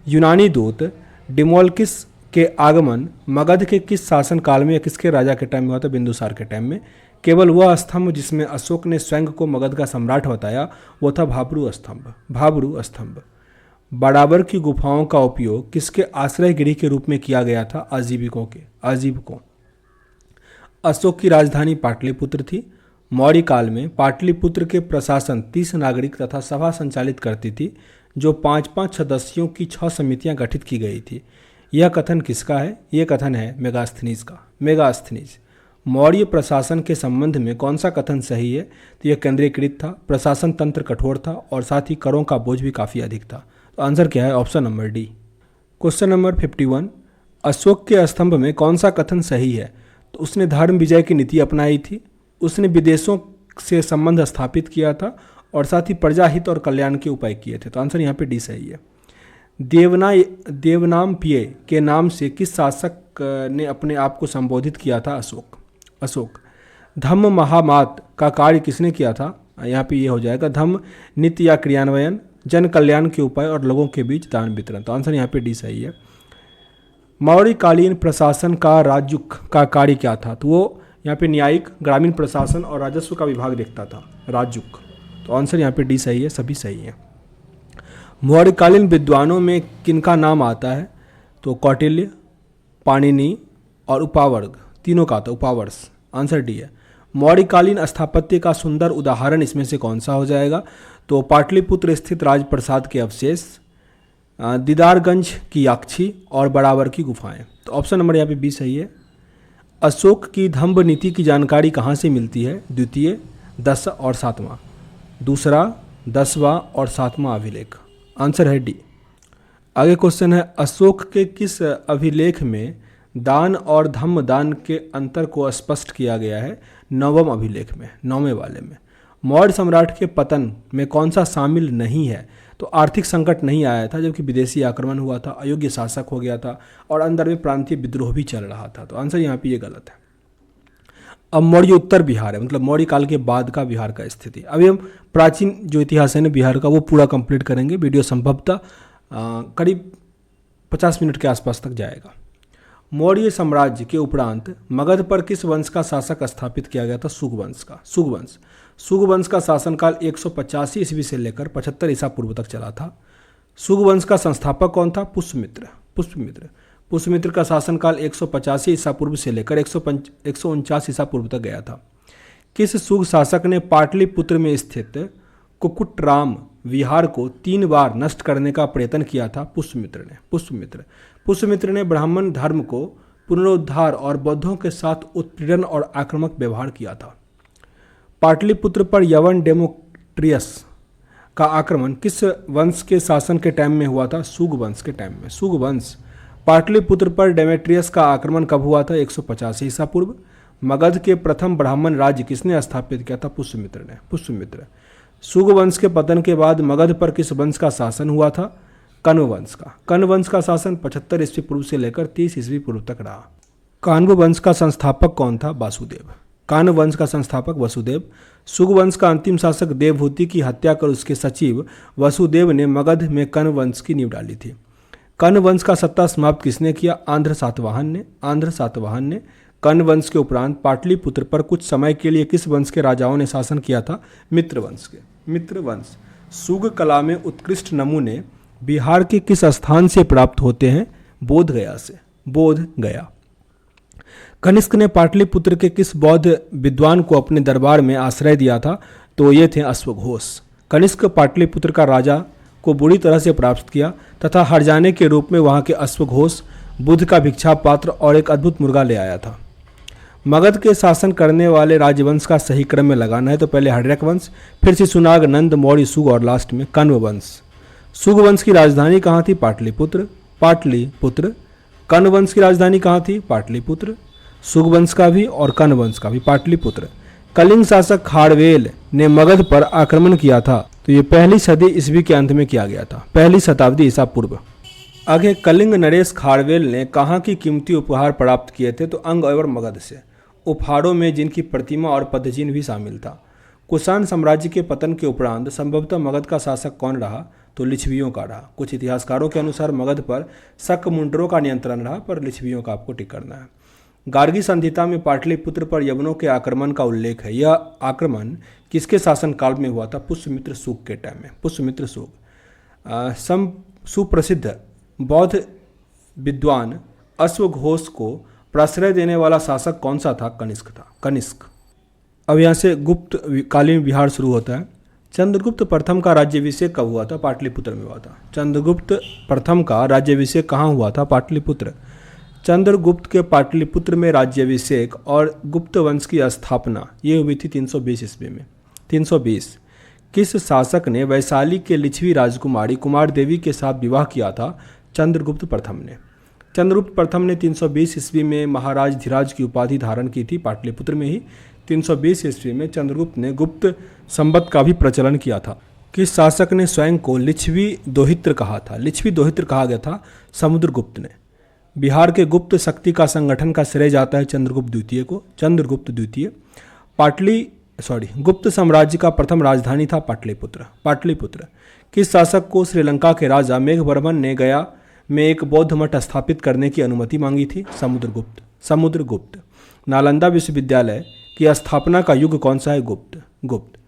यूनानी दूत डिमोल्किस के आगमन मगध के किस शासनकाल में या किसके राजा के टाइम में हुआ था? बिंदुसार के टाइम में। केवल वह स्तंभ जिसमें अशोक ने स्वयं को मगध का सम्राट बताया वो था भाब्रू स्तंभ। भाब्रू स्तंभ। बाड़ावर की गुफाओं का उपयोग किसके आश्रय गृह के रूप में किया गया था? आजीविकों। अशोक की राजधानी पाटलिपुत्र थी। मौर्य काल में पाटलिपुत्र के प्रशासन 30 नागरिक तथा सभा संचालित करती थी, जो 5-5 सदस्यों की 6 समितियां गठित की गई थी। यह कथन किसका है? यह कथन है मेगास्थनीज का। मेगास्थनीज। मौर्य प्रशासन के संबंध में कौन सा कथन सही है? तो यह केंद्रीकृत था, प्रशासन तंत्र कठोर था और साथ ही करों का बोझ भी काफ़ी अधिक था। तो आंसर क्या है? Option number D. Question number 51, Ashok के स्तंभ में कौन सा कथन सही है? तो उसने धर्म विजय की नीति अपनाई थी, उसने विदेशों से संबंध स्थापित किया था और साथ ही प्रजाहित और कल्याण के उपाय किए थे। तो आंसर यहाँ पे डी सही है। देवनामपिय के नाम से किस शासक ने अपने आप को संबोधित किया था? अशोक। धम्म महामात का कार्य किसने किया था? यहाँ पे ये हो जाएगा धम्म नित्य या क्रियान्वयन, जन कल्याण के उपाय और लोगों के बीच दान वितरण। तो आंसर यहाँ पे डी सही है। मौर्यकालीन प्रशासन का राजयुक का कार्य क्या था? तो वो यहाँ पे न्यायिक, ग्रामीण प्रशासन और राजस्व का विभाग देखता था, राजयुक। तो आंसर यहाँ पे डी सही है, सभी सही है। मौर्यकालीन विद्वानों में किनका नाम आता है? तो कौटिल्य, पाणिनि और उपावर्ग, तीनों का आता, उपावर्ष। आंसर डी है। मौर्यकालीन स्थापत्य का सुंदर उदाहरण इसमें से कौन सा हो जाएगा? तो पाटलिपुत्र स्थित राजप्रसाद के अवशेष, दीदारगंज की याक्षी और बराबर की गुफाएं। तो ऑप्शन नंबर यहाँ पे बी सही है। अशोक की धम्म नीति की जानकारी कहाँ से मिलती है? द्वितीय, 10 और 7वां, दूसरा, 10वां और 7वां अभिलेख। आंसर है डी। आगे क्वेश्चन है, अशोक के किस अभिलेख में दान और धम्म दान के अंतर को स्पष्ट किया गया है? 9वें अभिलेख में, 9वें वाले में। मौर्य सम्राट के पतन में कौन सा शामिल नहीं है? तो आर्थिक संकट नहीं आया था, जबकि विदेशी आक्रमण हुआ था, अयोग्य शासक हो गया था और अंदर में प्रांतीय विद्रोह भी चल रहा था। तो आंसर यहाँ पे ये गलत है। अब मौर्य उत्तर बिहार है, मतलब मौर्य काल के बाद का बिहार का स्थिति। अभी हम प्राचीन जो इतिहास है ना बिहार का, वो पूरा कंप्लीट करेंगे। वीडियो संभवतः करीब 50 मिनट के आसपास तक जाएगा। मौर्य साम्राज्य के उपरांत मगध पर किस वंश का शासक स्थापित किया गया था? सुगवंश का। सुगवंश का शासनकाल 185 ईस्वी से लेकर 75 ईसा पूर्व तक चला था। सुगवंश का संस्थापक कौन था? पुष्यमित्र का शासनकाल 185 ईसा पूर्व से लेकर 149 ईसा पूर्व तक गया था। किस सुग शासक ने पाटलिपुत्र में स्थित कुकुटराम विहार को 3 बार नष्ट करने का प्रयत्न किया था? पुष्यमित्र ने ब्राह्मण धर्म को पुनरुद्धार और बौद्धों के साथ उत्पीड़न और आक्रामक व्यवहार किया था। पाटलिपुत्र पर यवन डेमेट्रियस का आक्रमण किस वंश के शासन के टाइम में हुआ था? सुगवंश के टाइम में। सुगवंश। पाटलिपुत्र पर डेमेट्रियस का आक्रमण कब हुआ था? 185 ईसा पूर्व। मगध के प्रथम ब्राह्मण राज्य किसने स्थापित किया था? पुष्यमित्र। सुगवंश के पतन के बाद मगध पर किस वंश का शासन हुआ था? कण्व वंश का शासन 75 ईस्वी पूर्व से लेकर 30 ईस्वी पूर्व तक रहा। कान्व वंश का संस्थापक कौन था? कान्व वंश का संस्थापक वसुदेव। सुगवंश का अंतिम शासक देवहूति की हत्या कर उसके सचिव वसुदेव ने मगध में कण्व वंश की नींव डाली थी। कण्व वंश का सत्ता समाप्त किसने किया? आंध्र सातवाहन ने। कण्व वंश के उपरांत पाटलिपुत्र पर कुछ समय के लिए किस वंश के राजाओं ने शासन किया था? मित्र वंश। सुग कला में उत्कृष्ट नमूने बिहार के किस स्थान से प्राप्त होते हैं? बोध गया। कनिष्क ने पाटलिपुत्र के किस बौद्ध विद्वान को अपने दरबार में आश्रय दिया था? तो ये थे अश्वघोष। कनिष्क पाटलिपुत्र का राजा को बुरी तरह से प्राप्त किया तथा हरजाने के रूप में वहां के अश्वघोष बुद्ध का भिक्षा पात्र और एक अद्भुत मुर्गा ले आया था। मगध के शासन करने वाले राजवंश का सही क्रम में लगाना है तो पहले हर्यक वंश, फिर शिशुनाग, नंद, मौर्य, सुग और लास्ट में कण्व वंश। सुग वंश की राजधानी कहाँ थी? पाटलिपुत्र। कण्व वंश की राजधानी कहाँ थी? पाटलिपुत्र। सुग वंश का भी और कण्व वंश का भी पाटलिपुत्र। कलिंग शासक खारवेल ने मगध पर आक्रमण किया था तो ये 1ली सदी ईस्वी के अंत में किया गया था, 1ली शताब्दी ईसा पूर्व। आगे कलिंग नरेश खारवेल ने कहाँ की कीमती उपहार प्राप्त किए थे? तो अंग और मगध से। उपहारों में जिनकी प्रतिमा और पदचिन्ह भी शामिल था। कुषाण साम्राज्य के पतन के उपरांत संभवतः मगध का शासक कौन रहा? तो लिच्छवियों का रहा। कुछ इतिहासकारों के अनुसार मगध पर शक मुंडरों का नियंत्रण रहा, पर लिच्छवियों का आपको टिक करना है। गार्गी संहिता में पाटलिपुत्र पर यवनों के आक्रमण का उल्लेख है। यह आक्रमण किसके शासनकाल में हुआ था? पुष्यमित्र शुक के टाइम में। पुष्यमित्र शुक। सुप्रसिद्ध बौद्ध विद्वान अश्वघोष को प्रश्रय देने वाला शासक कौन सा था? कनिष्क था। कनिष्क। अब यहाँ से गुप्त कालीन बिहार शुरू होता है। चंद्रगुप्त प्रथम का राज्याभिषेक कब हुआ था? पाटलिपुत्र में हुआ था। चंद्रगुप्त प्रथम का राज्याभिषेक कहाँ हुआ था? पाटलिपुत्र। चंद्रगुप्त के पाटलिपुत्र में राज्याभिषेक और गुप्त वंश की स्थापना ये हुई थी 320 ईस्वी में। 320। किस शासक ने वैशाली के लिच्छवी राजकुमारी कुमार देवी के साथ विवाह किया था? चंद्रगुप्त प्रथम ने। चंद्रगुप्त प्रथम ने 320 ईस्वी में महाराज धीराज की उपाधि धारण की थी पाटलिपुत्र में ही। 320 ईस्वी में चंद्रगुप्त ने गुप्त संवत का भी प्रचलन किया था। किस शासक ने स्वयं को लिच्छवी दोहित्र कहा था? लिच्छवी दोहित्र कहा गया था समुद्रगुप्त ने। बिहार के गुप्त शक्ति का संगठन का श्रेय जाता है चंद्रगुप्त द्वितीय को। चंद्रगुप्त द्वितीय। गुप्त साम्राज्य का प्रथम राजधानी था पाटलिपुत्र। पाटलिपुत्र। किस शासक को श्रीलंका के राजा मेघवर्मन ने गया में एक बौद्ध मठ स्थापित करने की अनुमति मांगी थी? समुद्रगुप्त। समुद्रगुप्त। नालंदा विश्वविद्यालय की स्थापना का युग कौन सा है? गुप्त। गुप्त।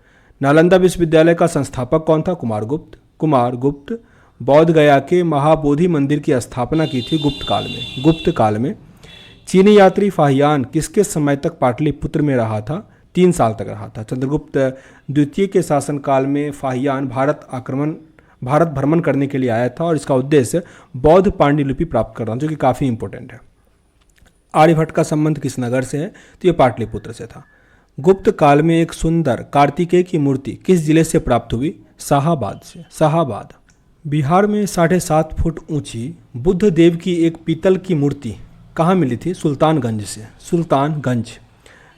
नालंदा विश्वविद्यालय का संस्थापक कौन था? कुमारगुप्त। कुमारगुप्त। बौद्ध गया के महाबोधि मंदिर की स्थापना की थी गुप्त काल में। गुप्त काल में। चीनी यात्री फाहियान किसके समय तक पाटलिपुत्र में रहा था? 3 साल तक रहा था। चंद्रगुप्त द्वितीय के शासनकाल में फाहियान भारत भ्रमण करने के लिए आया था और इसका उद्देश्य बौद्ध पांडुलिपि प्राप्त करना, जो कि काफ़ी इंपॉर्टेंट है। आर्यभट्ट का संबंध किस नगर से है? तो ये पाटलिपुत्र से था। गुप्त काल में एक सुंदर कार्तिकेय की मूर्ति किस जिले से प्राप्त हुई? शाहाबाद से। शाहाबाद। बिहार में 7.5 फुट ऊंची बुद्ध देव की एक पीतल की मूर्ति कहाँ मिली थी? सुल्तानगंज से। सुल्तानगंज।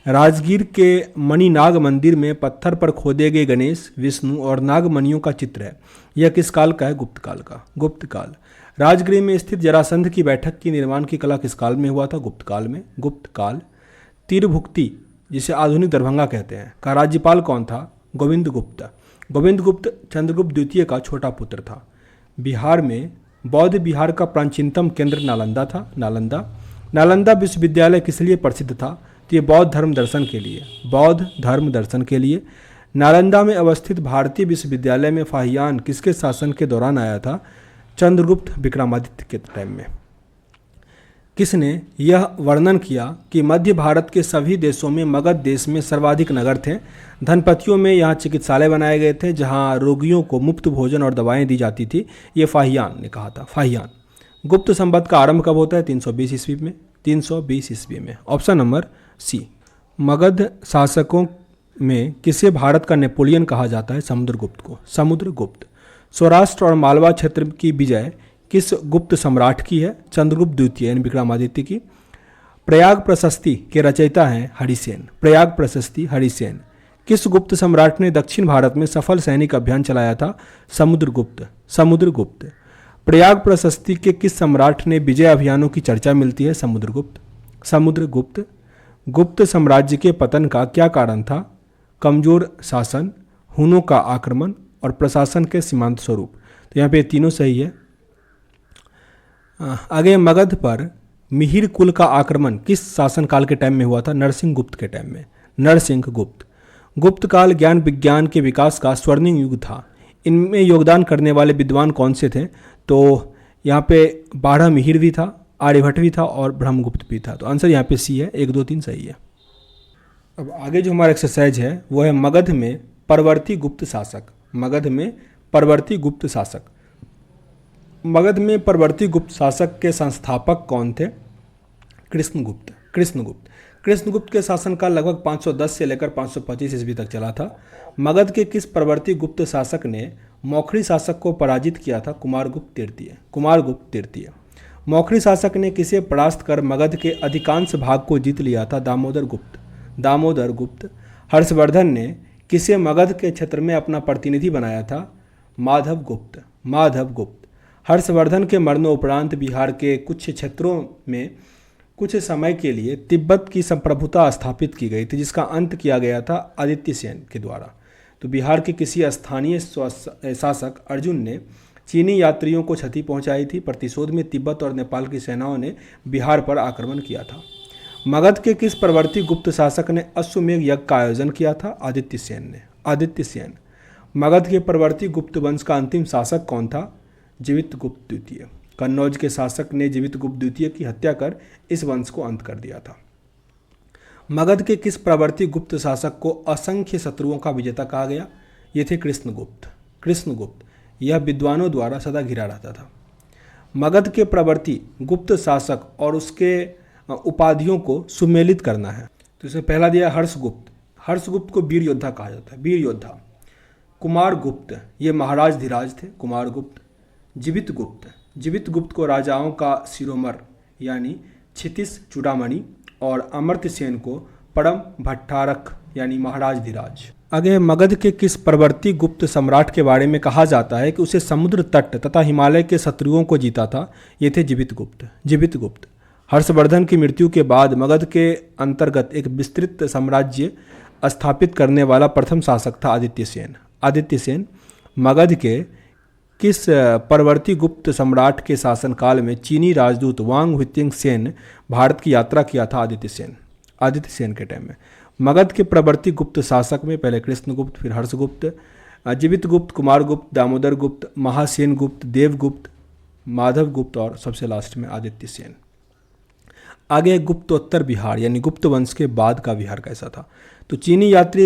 राजगीर के मणिनाग मंदिर में पत्थर पर खोदे गए गणेश, विष्णु और नागमणियों का चित्र है। यह किस काल का है? गुप्त काल का। गुप्त काल। राजगृह में स्थित जरासंध की बैठक की निर्माण की कला किस काल में हुआ था? गुप्त काल में। गुप्त काल। तिरभुक्ति, जिसे आधुनिक दरभंगा कहते हैं, का राज्यपाल कौन था? गोविंद गुप्त। गोविंद गुप्त चंद्रगुप्त द्वितीय का छोटा पुत्र था। बिहार में बौद्ध बिहार का प्राचीनतम केंद्र नालंदा था। नालंदा। नालंदा विश्वविद्यालय किस लिए प्रसिद्ध था? तो ये बौद्ध धर्म दर्शन के लिए। बौद्ध धर्म दर्शन के लिए। नालंदा में अवस्थित भारतीय विश्वविद्यालय में फाहियान किसके शासन के दौरान आया था? चंद्रगुप्त विक्रमादित्य के टाइम में। किसने यह वर्णन किया कि मध्य भारत के सभी देशों में मगध देश में सर्वाधिक नगर थे? धनपतियों में यहाँ चिकित्सालय बनाए गए थे जहाँ रोगियों को मुफ्त भोजन और दवाएं दी जाती थी। ये फाहियान ने कहा था। फाहियान। गुप्त संवत का आरंभ कब होता है? 320 ईस्वी में। 320 ईस्वी में। ऑप्शन नंबर सी। मगध शासकों में किसे भारत का नेपोलियन कहा जाता है? समुद्रगुप्त को। समुद्रगुप्त। सौराष्ट्र और मालवा क्षेत्र की विजय किस गुप्त सम्राट की है? चंद्रगुप्त द्वितीय यानी विक्रमादित्य की। प्रयाग प्रशस्ति के रचयिता हैं हरिसेन। प्रयाग प्रशस्ति हरिसेन। किस गुप्त सम्राट ने दक्षिण भारत में सफल सैनिक अभियान चलाया था? समुद्रगुप्त। समुद्रगुप्त। प्रयाग प्रशस्ति के किस सम्राट ने विजय अभियानों की चर्चा मिलती है? समुद्रगुप्त। समुद्रगुप्त। गुप्त साम्राज्य के पतन का क्या कारण था? कमजोर शासन, हुनों का आक्रमण और प्रशासन के सीमांत स्वरूप। तो यहाँ पे तीनों सही है। आगे मगध पर मिहिर कुल का आक्रमण किस शासनकाल के टाइम में हुआ था? नरसिंह गुप्त के टाइम में। नरसिंह गुप्त। गुप्त काल ज्ञान विज्ञान के विकास का स्वर्णिम युग था। इनमें योगदान करने वाले विद्वान कौन से थे? तो यहाँ पे बारह मिहिर भी था, आर्यभट्ट भी था और ब्रह्मगुप्त भी था। तो आंसर यहाँ पे सी है। 1, 2, 3 सही है। अब आगे जो हमारा एक्सरसाइज है वो है मगध में परवर्ती गुप्त शासक। मगध में परवर्ती गुप्त शासक। मगध में परवर्ती गुप्त शासक के संस्थापक कौन थे? कृष्णगुप्त। कृष्णगुप्त। कृष्णगुप्त के शासनकाल लगभग 510 से लेकर 525 ईस्वी तक चला था। मगध के किस परवर्ती गुप्त शासक ने मौखरी शासक को पराजित किया था? कुमारगुप्त तृतीय। कुमारगुप्त तृतीय। मौखरी शासक ने किसे परास्त कर मगध के अधिकांश भाग को जीत लिया था? दामोदर गुप्त। दामोदर गुप्त। हर्षवर्धन ने किसे मगध के क्षेत्र में अपना प्रतिनिधि बनाया था? माधव गुप्त। माधव गुप्त। हर्षवर्धन के मरणोपरांत बिहार के कुछ क्षेत्रों में कुछ समय के लिए तिब्बत की संप्रभुता स्थापित की गई थी, जिसका अंत किया गया था आदित्य सेन के द्वारा। तो बिहार के किसी स्थानीय शासक अर्जुन ने चीनी यात्रियों को क्षति पहुंचाई थी। प्रतिशोध में तिब्बत और नेपाल की सेनाओं ने बिहार पर आक्रमण किया था। मगध के किस प्रवर्ती गुप्त शासक ने अश्वमेध यज्ञ का आयोजन किया था? आदित्य सेन ने। आदित्य सेन। मगध के प्रवर्ती गुप्त वंश का अंतिम शासक कौन था? जीवित गुप्त द्वितीय। कन्नौज के शासक ने जीवित गुप्त द्वितीय की हत्या कर इस वंश को अंत कर दिया था। मगध के किस प्रवर्ती गुप्त शासक को असंख्य शत्रुओं का विजेता कहा गया? ये थे कृष्णगुप्त। कृष्णगुप्त। यह विद्वानों द्वारा सदा घिरा रहता था। मगध के प्रवर्ती गुप्त शासक और उसके उपाधियों को सुमेलित करना है तो इसमें पहला दिया हर्षगुप्त। हर्षगुप्त को वीर योद्धा कहा जाता है, वीर योद्धा। कुमार गुप्त, ये महाराज धीराज थे, कुमार गुप्त। जीवित गुप्त, जीवित गुप्त को राजाओं का शिरोमर यानी क्षितिज चूड़ामणि और अमर्त्य सेन को परम भट्टारक यानी महाराज धीराज। आगे मगध के किस प्रवर्ती गुप्त सम्राट के बारे में कहा जाता है कि उसे समुद्र तट तथा हिमालय के शत्रुओं को जीता था? ये थे जीवित गुप्त। जीवित गुप्त। हर्षवर्धन की मृत्यु के बाद मगध के अंतर्गत एक विस्तृत साम्राज्य स्थापित करने वाला प्रथम शासक था आदित्य सेन। आदित्य सेन। मगध के किस परवर्ती गुप्त सम्राट के शासनकाल में चीनी राजदूत वांग हुतिंग सेन भारत की यात्रा किया था? आदित्य सेन। आदित्य सेन के टाइम में। मगध के प्रवर्ती गुप्त शासक में पहले कृष्णगुप्त, फिर हर्षगुप्त, जीवित गुप्त, कुमार गुप्त, दामोदर गुप्त, महासेन गुप्त, देवगुप्त, माधव गुप्त और सबसे लास्ट में आदित्य सेन। आगे गुप्तोत्तर बिहार यानी गुप्त वंश के बाद का बिहार कैसा था? तो चीनी यात्री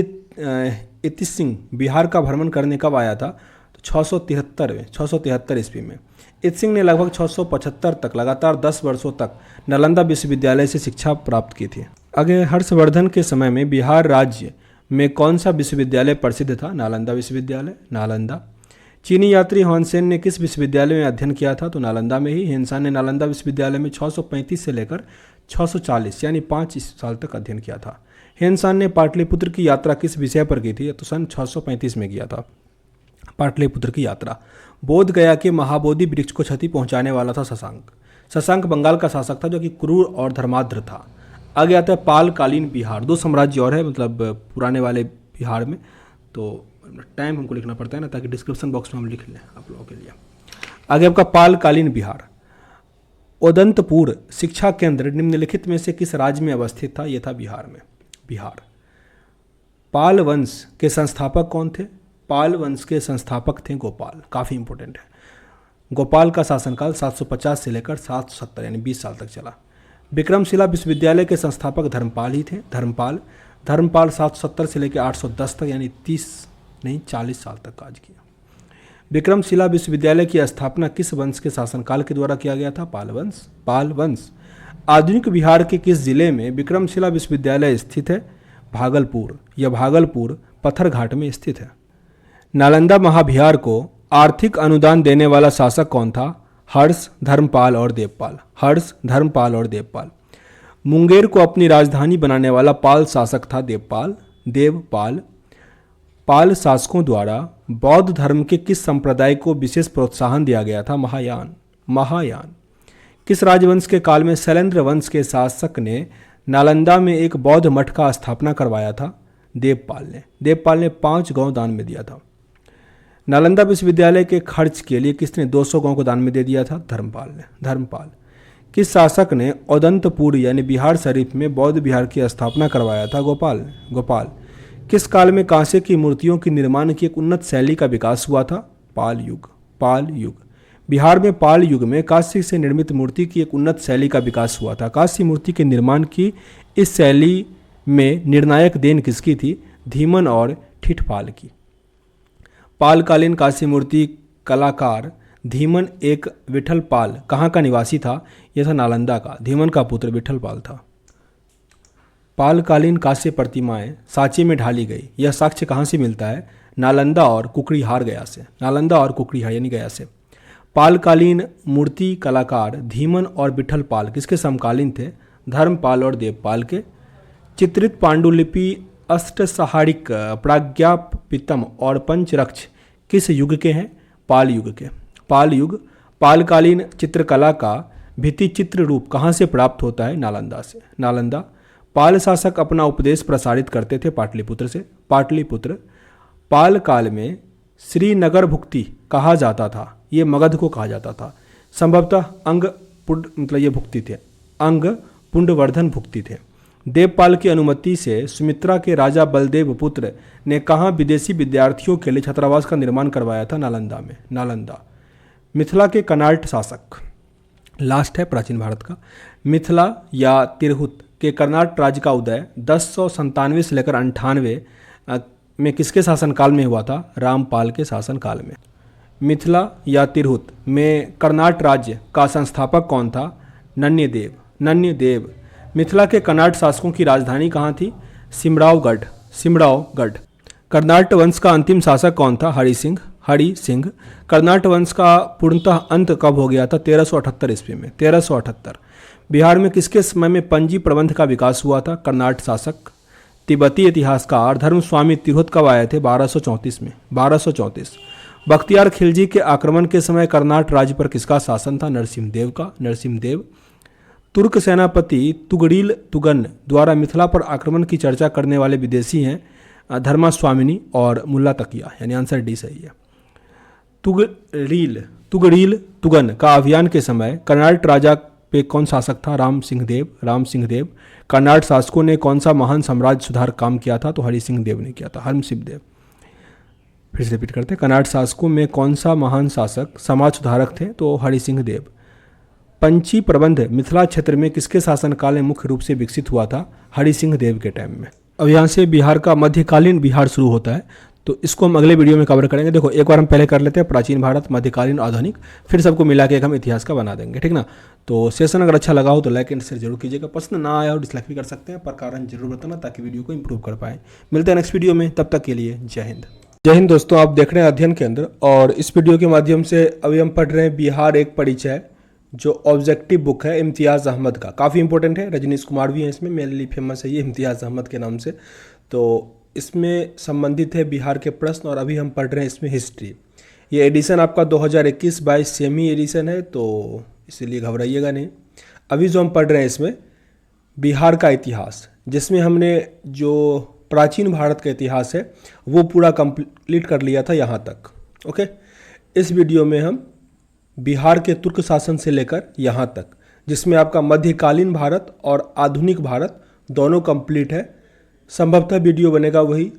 इतिसिंह बिहार का भ्रमण करने कब आया था? तो 673 ईस्वी में। इतिसिंह ने लगभग 675 तक लगातार 10 वर्षों तक नालंदा विश्वविद्यालय से शिक्षा प्राप्त की थी। आगे हर्षवर्धन के समय में बिहार राज्य में कौन सा विश्वविद्यालय प्रसिद्ध था? नालंदा विश्वविद्यालय। नालंदा। चीनी यात्री ह्वेनसेन ने किस विश्वविद्यालय में अध्ययन किया था? तो नालंदा में ही। ह्वेनसेन ने नालंदा विश्वविद्यालय में 635 से लेकर 640 यानी 5 साल तक अध्ययन किया था। ह्वेनसेन ने पाटलिपुत्र की यात्रा किस विषय पर की थी? तो सन 635 में किया था पाटलिपुत्र की यात्रा। बोध गया के महाबोधि वृक्ष को क्षति पहुंचाने वाला था शशांक। शशांक बंगाल का शासक था जो कि क्रूर और धर्माद्र था। आगे आता है पालकालीन बिहार। 2 साम्राज्य और है मतलब पुराने वाले बिहार में, तो टाइम हमको लिखना पड़ता है ना ताकि डिस्क्रिप्शन बॉक्स में हम लिख लें आप लोगों के लिए। आगे आपका पालकालीन बिहार। उदंतपुर शिक्षा केंद्र निम्नलिखित में से किस राज्य में अवस्थित था? यह था बिहार में। बिहार। पाल वंश के संस्थापक कौन थे? पाल वंश के संस्थापक थे गोपाल। काफ़ी इंपॉर्टेंट है। गोपाल का शासनकाल 750 से लेकर 770 यानी 20 साल तक चला। विक्रमशिला विश्वविद्यालय के संस्थापक धर्मपाल ही थे। धर्मपाल 770 से लेकर 810 तक यानी 40 साल तक काज किया। विक्रमशिला विश्वविद्यालय की स्थापना किस वंश के शासनकाल के द्वारा किया गया था? पाल वंश। आधुनिक बिहार के किस जिले में विक्रमशिला विश्वविद्यालय स्थित है? भागलपुर। यह भागलपुर पत्थरघाट में स्थित है। नालंदा महाबिहार को आर्थिक अनुदान देने वाला शासक कौन था? हर्ष, धर्मपाल और देवपाल। हर्ष, धर्मपाल और देवपाल। मुंगेर को अपनी राजधानी बनाने वाला पाल शासक था देवपाल। पाल शासकों द्वारा बौद्ध धर्म के किस संप्रदाय को विशेष प्रोत्साहन दिया गया था? महायान। किस राजवंश के काल में शैलेंद्र वंश के शासक ने नालंदा में एक बौद्ध मठ का स्थापना करवाया था? देवपाल ने 5 गांव दान में दिया था। नालंदा विश्वविद्यालय के खर्च के लिए किसने 200 गांव को दान में दे दिया था? धर्मपाल। किस शासक ने उदंतपुर यानी बिहार शरीफ में बौद्ध विहार की स्थापना करवाया था? गोपाल। किस काल में कांसे की मूर्तियों के निर्माण की एक उन्नत शैली का विकास हुआ था? पाल युग। बिहार में पाल युग में कांस्य से निर्मित मूर्ति की एक उन्नत शैली का विकास हुआ था। कांस्य मूर्ति के निर्माण की इस शैली में निर्णायक देन किसकी थी? धीमन और ठिठपाल की। पालकालीन कांस्य मूर्ति कलाकार धीमन एक विठलपाल कहाँ का निवासी था? यह था नालंदा का। धीमन का पुत्र विठलपाल था। पालकालीन कांस्य प्रतिमाएं सांची में ढाली गई। यह साक्ष्य कहाँ से मिलता है? नालंदा और कुकड़ीहार यानी गया से। पालकालीन मूर्ति कलाकार धीमन और विठलपाल किसके समकालीन थे? धर्मपाल और देवपाल के। चित्रित पांडुलिपि अष्टसहारिक प्राज्ञापितम और पंचरक्ष किस युग के हैं? पाल युग के। पालकालीन चित्रकला का भित्ति चित्र रूप कहाँ से प्राप्त होता है? नालंदा। पाल शासक अपना उपदेश प्रसारित करते थे पाटलिपुत्र से। पाल काल में श्रीनगर भुक्ति कहा जाता था। ये मगध को कहा जाता था। संभवतः अंग पुंडवर्धन भुक्ति थे। देवपाल की अनुमति से सुमित्रा के राजा बलदेव पुत्र ने कहाँ विदेशी विद्यार्थियों के लिए छात्रावास का निर्माण करवाया था? नालंदा में। नालंदा। मिथिला के कनाट शासक, लास्ट है प्राचीन भारत का, मिथिला या तिरहुत के कर्नाट राज्य का उदय 1097 से लेकर 98 में किसके शासनकाल में हुआ था? रामपाल के शासनकाल में। मिथिला या तिरहुत में कर्नाट राज्य का संस्थापक कौन था? नन्यदेव। नन्यदेव। मिथिला के कर्नाट शासकों की राजधानी कहाँ थी? सिमरावगढ़। सिमरावगढ़। कर्नाट वंश का अंतिम शासक कौन था? हरि सिंह। हरि सिंह। कर्नाट वंश का पूर्णतः अंत कब हो गया था? 1378 ईस्वी में। 1378। बिहार में किसके समय में पंजी प्रबंध का विकास हुआ था? कर्नाट शासक। तिब्बती इतिहासकार धर्मस्वामी तिरहुत कब आए थे? 1234 में। 1234। बख्तियार खिलजी के आक्रमण के समय कर्नाट राज्य पर किसका शासन था? नरसिम्हदेव का। नरसिम्हदेव। तुर्क सेनापति तुगड़ील तुगन द्वारा मिथिला पर आक्रमण की चर्चा करने वाले विदेशी हैं धर्मास्वामिनी और मुल्ला तकिया, यानी आंसर डी सही है। तुगड़ील तुगन का अभियान के समय कर्नाट राजा पे कौन शासक था? राम सिंह देव। राम सिंह देव। कर्नाट शासकों ने कौन सा महान साम्राज्य सुधार काम किया था? तो हरि सिंह देव ने किया था। हरसिंह देव। फिर से रिपीट करते हैं, कर्नाट शासकों में कौन सा महान शासक समाज सुधारक थे? तो हरि सिंह देव। पंची प्रबंध मिथिला क्षेत्र में किसके शासनकाल में मुख्य रूप से विकसित हुआ था? हरि सिंह देव के टाइम में। अब यहाँ से बिहार का मध्यकालीन बिहार शुरू होता है, तो इसको हम अगले वीडियो में कवर करेंगे। देखो एक बार हम पहले कर लेते हैं प्राचीन भारत, मध्यकालीन, आधुनिक, फिर सबको मिला के एक हम इतिहास का बना देंगे, ठीक ना। तो सेशन अगर अच्छा लगा हो तो लाइक एंड शेयर जरूर कीजिएगा। पसंद ना आया हो डिसलाइक भी कर सकते हैं, पर कारण जरूर बताना ताकि वीडियो को इंप्रूव कर पाए। मिलते हैं नेक्स्ट वीडियो में, तब तक के लिए जय हिंद। जय हिंद दोस्तों, आप देख रहे हैं अध्ययन केंद्र और इस वीडियो के माध्यम से अभी हम पढ़ रहे हैं बिहार एक परिचय, जो ऑब्जेक्टिव बुक है इम्तियाज़ अहमद का। काफ़ी इंपॉर्टेंट है, रजनीश कुमार भी हैं इसमें, मेरे लिए फेमस है ये इम्तियाज़ अहमद के नाम से। तो इसमें संबंधित है बिहार के प्रश्न और अभी हम पढ़ रहे हैं इसमें हिस्ट्री। ये एडिशन आपका 2021-22 सेमी एडिशन है, तो इसीलिए घबराइएगा नहीं। अभी जो हम पढ़ रहे हैं इसमें बिहार का इतिहास, जिसमें हमने जो प्राचीन भारत का इतिहास है वो पूरा कंप्लीट कर लिया था यहाँ तक। ओके, इस वीडियो में हम बिहार के तुर्क शासन से लेकर यहाँ तक, जिसमें आपका मध्यकालीन भारत और आधुनिक भारत दोनों कंप्लीट है। संभवतः वीडियो बनेगा वही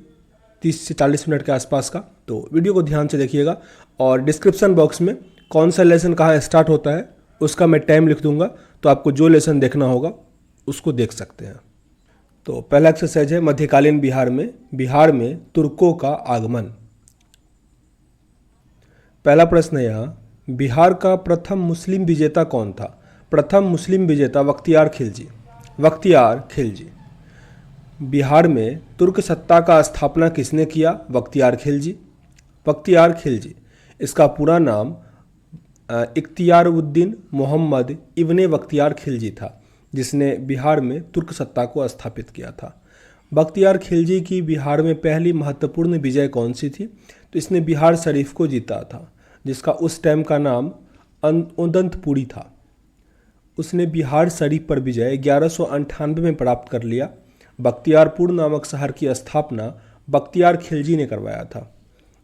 30 से 40 मिनट के आसपास का, तो वीडियो को ध्यान से देखिएगा। और डिस्क्रिप्शन बॉक्स में कौन सा लेसन कहाँ स्टार्ट होता है उसका मैं टाइम लिख दूंगा, तो आपको जो लेसन देखना होगा उसको देख सकते हैं। तो पहला एक्सरसाइज है मध्यकालीन बिहार में तुर्कों का आगमन। पहला प्रश्न है यहाँ, बिहार का प्रथम मुस्लिम विजेता कौन था? प्रथम मुस्लिम विजेता बख्तियार खिलजी। बख्तियार खिलजी। बिहार में तुर्क सत्ता का स्थापना किसने किया? बख्तियार खिलजी। बख्तियार खिलजी। इसका पूरा नाम इख्तियारुद्दीन मोहम्मद इब्ने बख्तियार खिलजी था, जिसने बिहार में तुर्क सत्ता को स्थापित किया था। बख्तियार खिलजी की बिहार में पहली महत्वपूर्ण विजय कौन सी थी? तो इसने बिहार शरीफ को जीता था, जिसका उस टाइम का नाम उदंतपुरी था। उसने बिहार शरीफ पर विजय 1198 में प्राप्त कर लिया। बख्तियारपुर नामक शहर की स्थापना बख्तियार खिलजी ने करवाया था।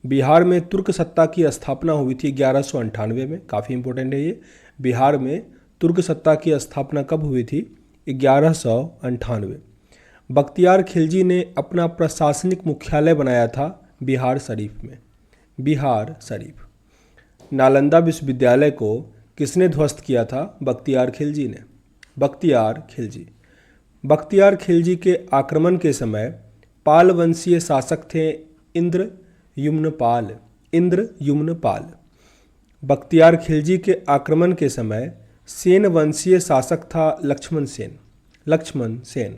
बिहार में तुर्क सत्ता की स्थापना हुई थी 1198 में। काफ़ी इंपॉर्टेंट है ये। बिहार में तुर्क सत्ता की स्थापना कब हुई थी? 1198। बख्तियार खिलजी ने अपना प्रशासनिक मुख्यालय बनाया था बिहार शरीफ में। बिहार शरीफ। नालंदा विश्वविद्यालय को किसने ध्वस्त किया था? बख्तियार खिलजी ने। बख्तियार खिलजी। बख्तियार खिलजी के आक्रमण के समय पाल वंशीय शासक थे इंद्रयुम्नपाल। इंद्रयुम्नपाल। बख्तियार खिलजी के आक्रमण के समय सेन वंशीय शासक था लक्ष्मण सेन। लक्ष्मण सेन।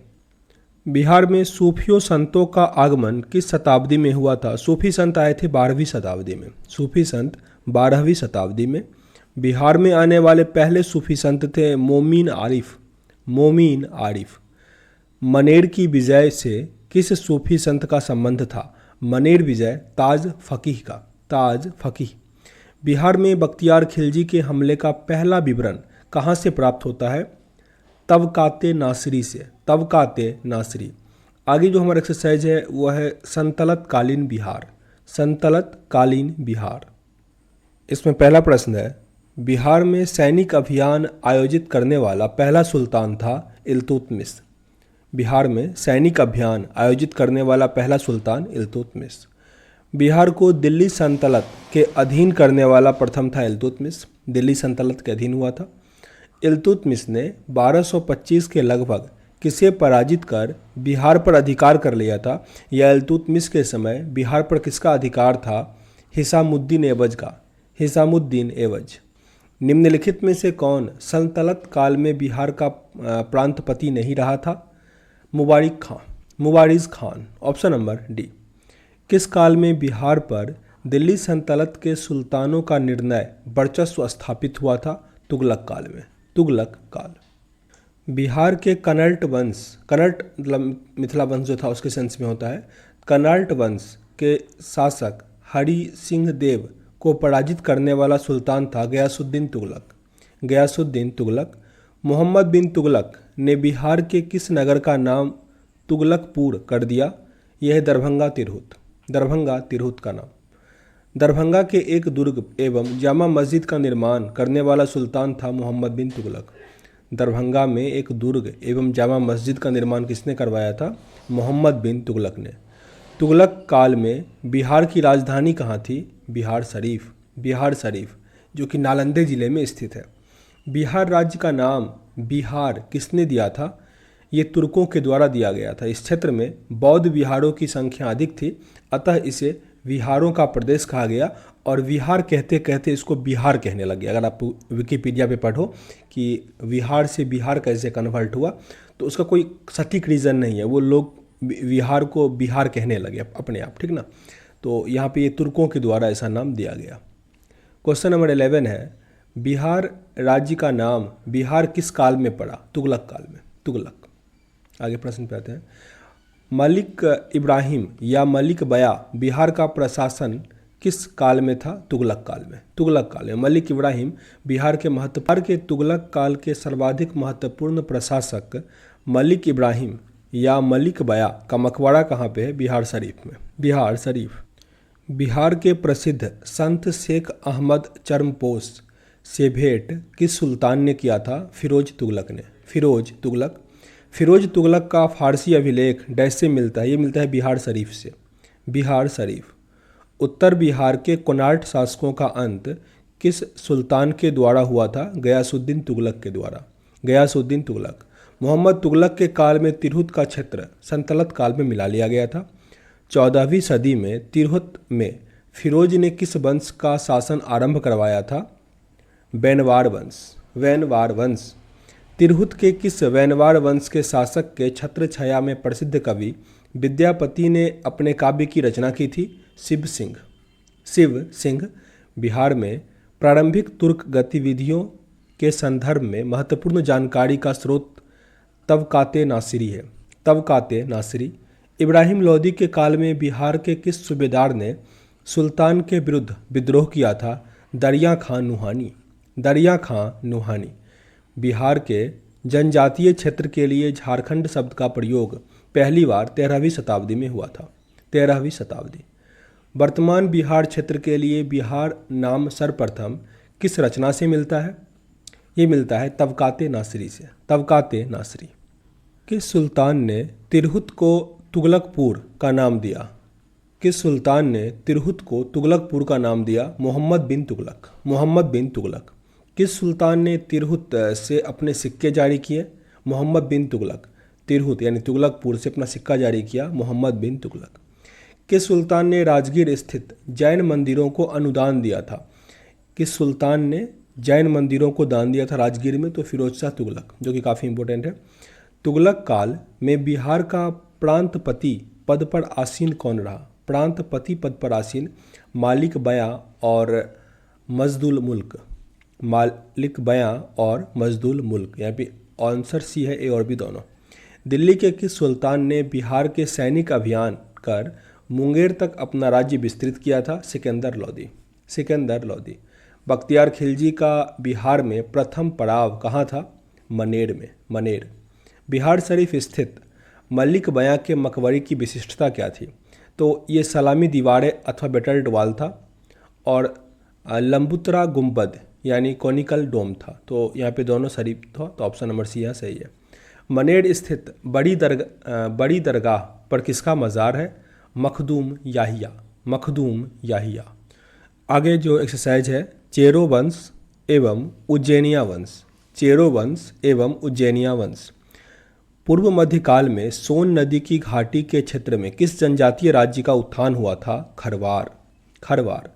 बिहार में सूफियों संतों का आगमन किस शताब्दी में हुआ था? सूफी संत आए थे 12वीं शताब्दी में। सूफी संत 12वीं शताब्दी में। बिहार में आने वाले पहले सूफी संत थे मोमीन आरिफ। मोमीन आरिफ। मनेर की विजय से किस सूफी संत का संबंध था? मनेर विजय ताज फकीह का। ताज फकीह। बिहार में बख्तियार खिलजी के हमले का पहला विवरण कहाँ से प्राप्त होता है? तबकाते नासरी से। तबकाते नासरी। आगे जो हमारा एक्सरसाइज है वो है संतलत कालीन बिहार। संतलत कालीन बिहार। इसमें पहला प्रश्न है, बिहार में सैनिक अभियान आयोजित करने वाला पहला सुल्तान था इल्तुतमिश। बिहार में सैनिक अभियान आयोजित करने वाला पहला सुल्तान इल्तुतमिश। बिहार को दिल्ली सल्तनत के अधीन करने वाला प्रथम था इल्तुतमिश। दिल्ली सल्तनत के अधीन हुआ था। इल्तुतमिश ने 1225 के लगभग किसे पराजित कर बिहार पर अधिकार कर लिया था, या इल्तुतमिश के समय बिहार पर किसका अधिकार था? हिसामुद्दीन ऐबज का। हिसामुद्दीन ऐबज। निम्नलिखित में से कौन सल्तनत काल में बिहार का प्रांतपति नहीं रहा था? Mubarik Khan, Mubariz Khan. Option number D. किस काल में बिहार पर दिल्ली सल्तनत के सुल्तानों का निर्णय वर्चस्व स्थापित हुआ था? तुगलक काल में। तुगलक काल। बिहार के कनल्ट वंश, कनल्ट मतलब मिथिला वंश जो था उसके सेंस में होता है, कनल्ट वंश के शासक हरि सिंह देव को पराजित करने वाला सुल्तान था गयासुद्दीन तुगलक। गयासुद्दीन तुगलक। मोहम्मद बिन तुगलक ने बिहार के किस नगर का नाम तुगलकपुर कर दिया? यह है दरभंगा तिरहुत। दरभंगा तिरहुत का नाम। दरभंगा के एक दुर्ग एवं जामा मस्जिद का निर्माण करने वाला सुल्तान था मोहम्मद बिन तुगलक। दरभंगा में एक दुर्ग एवं जामा मस्जिद का निर्माण किसने करवाया था? मोहम्मद बिन तुगलक ने। तुगलक काल में बिहार की राजधानी कहाँ थी? बिहार शरीफ। बिहार शरीफ, जो कि नालंदे जिले में स्थित है। बिहार राज्य का नाम बिहार किसने दिया था? ये तुर्कों के द्वारा दिया गया था। इस क्षेत्र में बौद्ध विहारों की संख्या अधिक थी, अतः इसे विहारों का प्रदेश कहा गया, और विहार कहते कहते इसको बिहार कहने लगे। अगर आप विकिपीडिया पे पढ़ो कि विहार से बिहार कैसे कन्वर्ट हुआ, तो उसका कोई सटीक रीज़न नहीं है। वो लोग विहार को बिहार कहने लगे अपने आप, ठीक ना। तो यहाँ पे ये तुर्कों के द्वारा ऐसा नाम दिया गया। क्वेश्चन नंबर 11 है, बिहार राज्य का नाम बिहार किस काल में पड़ा? तुगलक काल में। तुगलक। आगे प्रश्न पे आते हैं। मलिक इब्राहिम या मलिक बया बिहार का प्रशासन किस काल में था? तुगलक काल में। तुगलक काल में मलिक इब्राहिम बिहार के तुगलक काल के सर्वाधिक महत्वपूर्ण प्रशासक मलिक इब्राहिम या मलिक बया का मकबरा कहाँ पे है? बिहार शरीफ में। बिहार शरीफ। बिहार के प्रसिद्ध संत शेख अहमद चरमपोश से भेंट किस सुल्तान ने किया था? फिरोज तुगलक ने। फिरोज तुगलक। फिरोज तुगलक का फारसी अभिलेख डैश से मिलता है? ये मिलता है बिहार शरीफ से। बिहार शरीफ। उत्तर बिहार के कोनार्क शासकों का अंत किस सुल्तान के द्वारा हुआ था? गयासुद्दीन तुगलक के द्वारा। गयासुद्दीन तुगलक। मोहम्मद तुगलक के काल में तिरहुत का क्षेत्र सल्तनत काल में मिला लिया गया था। 14वीं सदी में तिरहुत में फिरोज ने किस वंश का शासन आरंभ करवाया था? वैनवार वंश। वैनवार वंश। तिरहुत के किस वैनवार वंश के शासक के छत्र छाया में प्रसिद्ध कवि विद्यापति ने अपने काव्य की रचना की थी? शिव सिंह। शिव सिंह। बिहार में प्रारंभिक तुर्क गतिविधियों के संदर्भ में महत्वपूर्ण जानकारी का स्रोत तबकाते नासिरी है। तबकाते नासिरी। इब्राहिम लोदी के काल में बिहार के किस सूबेदार ने सुल्तान के विरुद्ध विद्रोह किया था? दरिया खां नुहानी। दरिया खां नुहानी। बिहार के जनजातीय क्षेत्र के लिए झारखंड शब्द का प्रयोग पहली बार 13वीं शताब्दी में हुआ था। 13वीं शताब्दी। वर्तमान बिहार क्षेत्र के लिए बिहार नाम सर्वप्रथम किस रचना से मिलता है? ये मिलता है तबकाते नासिरी से। तबकाते नासिरी। किस सुल्तान ने तिरहुत को तुगलकपुर का नाम दिया? किस सुल्तान ने तिरहुत को तुगलकपुर का नाम दिया? मोहम्मद बिन तुगलक। मोहम्मद बिन तुगलक। किस सुल्तान ने तिरहुत से अपने सिक्के जारी किए? मोहम्मद बिन तुगलक। तिरहुत यानी तुगलकपुर से अपना सिक्का जारी किया मोहम्मद बिन तुगलक। किस सुल्तान ने राजगीर स्थित जैन मंदिरों को अनुदान दिया था? किस सुल्तान ने जैन मंदिरों को दान दिया था राजगीर में? तो फिरोज शाह तुगलक, जो कि काफ़ी इंपॉर्टेंट है। तुगलक काल में बिहार का प्रांतपति पद पर आसीन कौन रहा? प्रांतपति पद पर आसीन मालिक बया और मजदुल मुल्क। मालिक बया और मजदुल मुल्क। यहाँ पे आंसर सी है, ए और बी दोनों। दिल्ली के किस सुल्तान ने बिहार के सैनिक अभियान कर मुंगेर तक अपना राज्य विस्तृत किया था? सिकंदर लोदी। सिकंदर लोदी। बख्तियार खिलजी का बिहार में प्रथम पड़ाव कहाँ था? मनेर में। मनेर। बिहार शरीफ स्थित मलिक बया के मकबरे की विशिष्टता क्या थी? तो ये सलामी दीवारें अथवा बेटल्ड वाल था और लंबुतरा गुंबद यानी कॉनिकल डोम था। तो यहाँ पे दोनों शरीफ था, तो ऑप्शन नंबर सी यहाँ सही है। मनेर स्थित बड़ी दरगाह पर किसका मज़ार है? मखदूम याहिया, मखदूम याहिया। आगे जो एक्सरसाइज है, चेरो वंश एवं उज्जैनिया वंश, चेरो वंश एवं उज्जैनिया वंश। पूर्व मध्यकाल में सोन नदी की घाटी के क्षेत्र में किस जनजातीय राज्य का उत्थान हुआ था? खरवार, खरवार।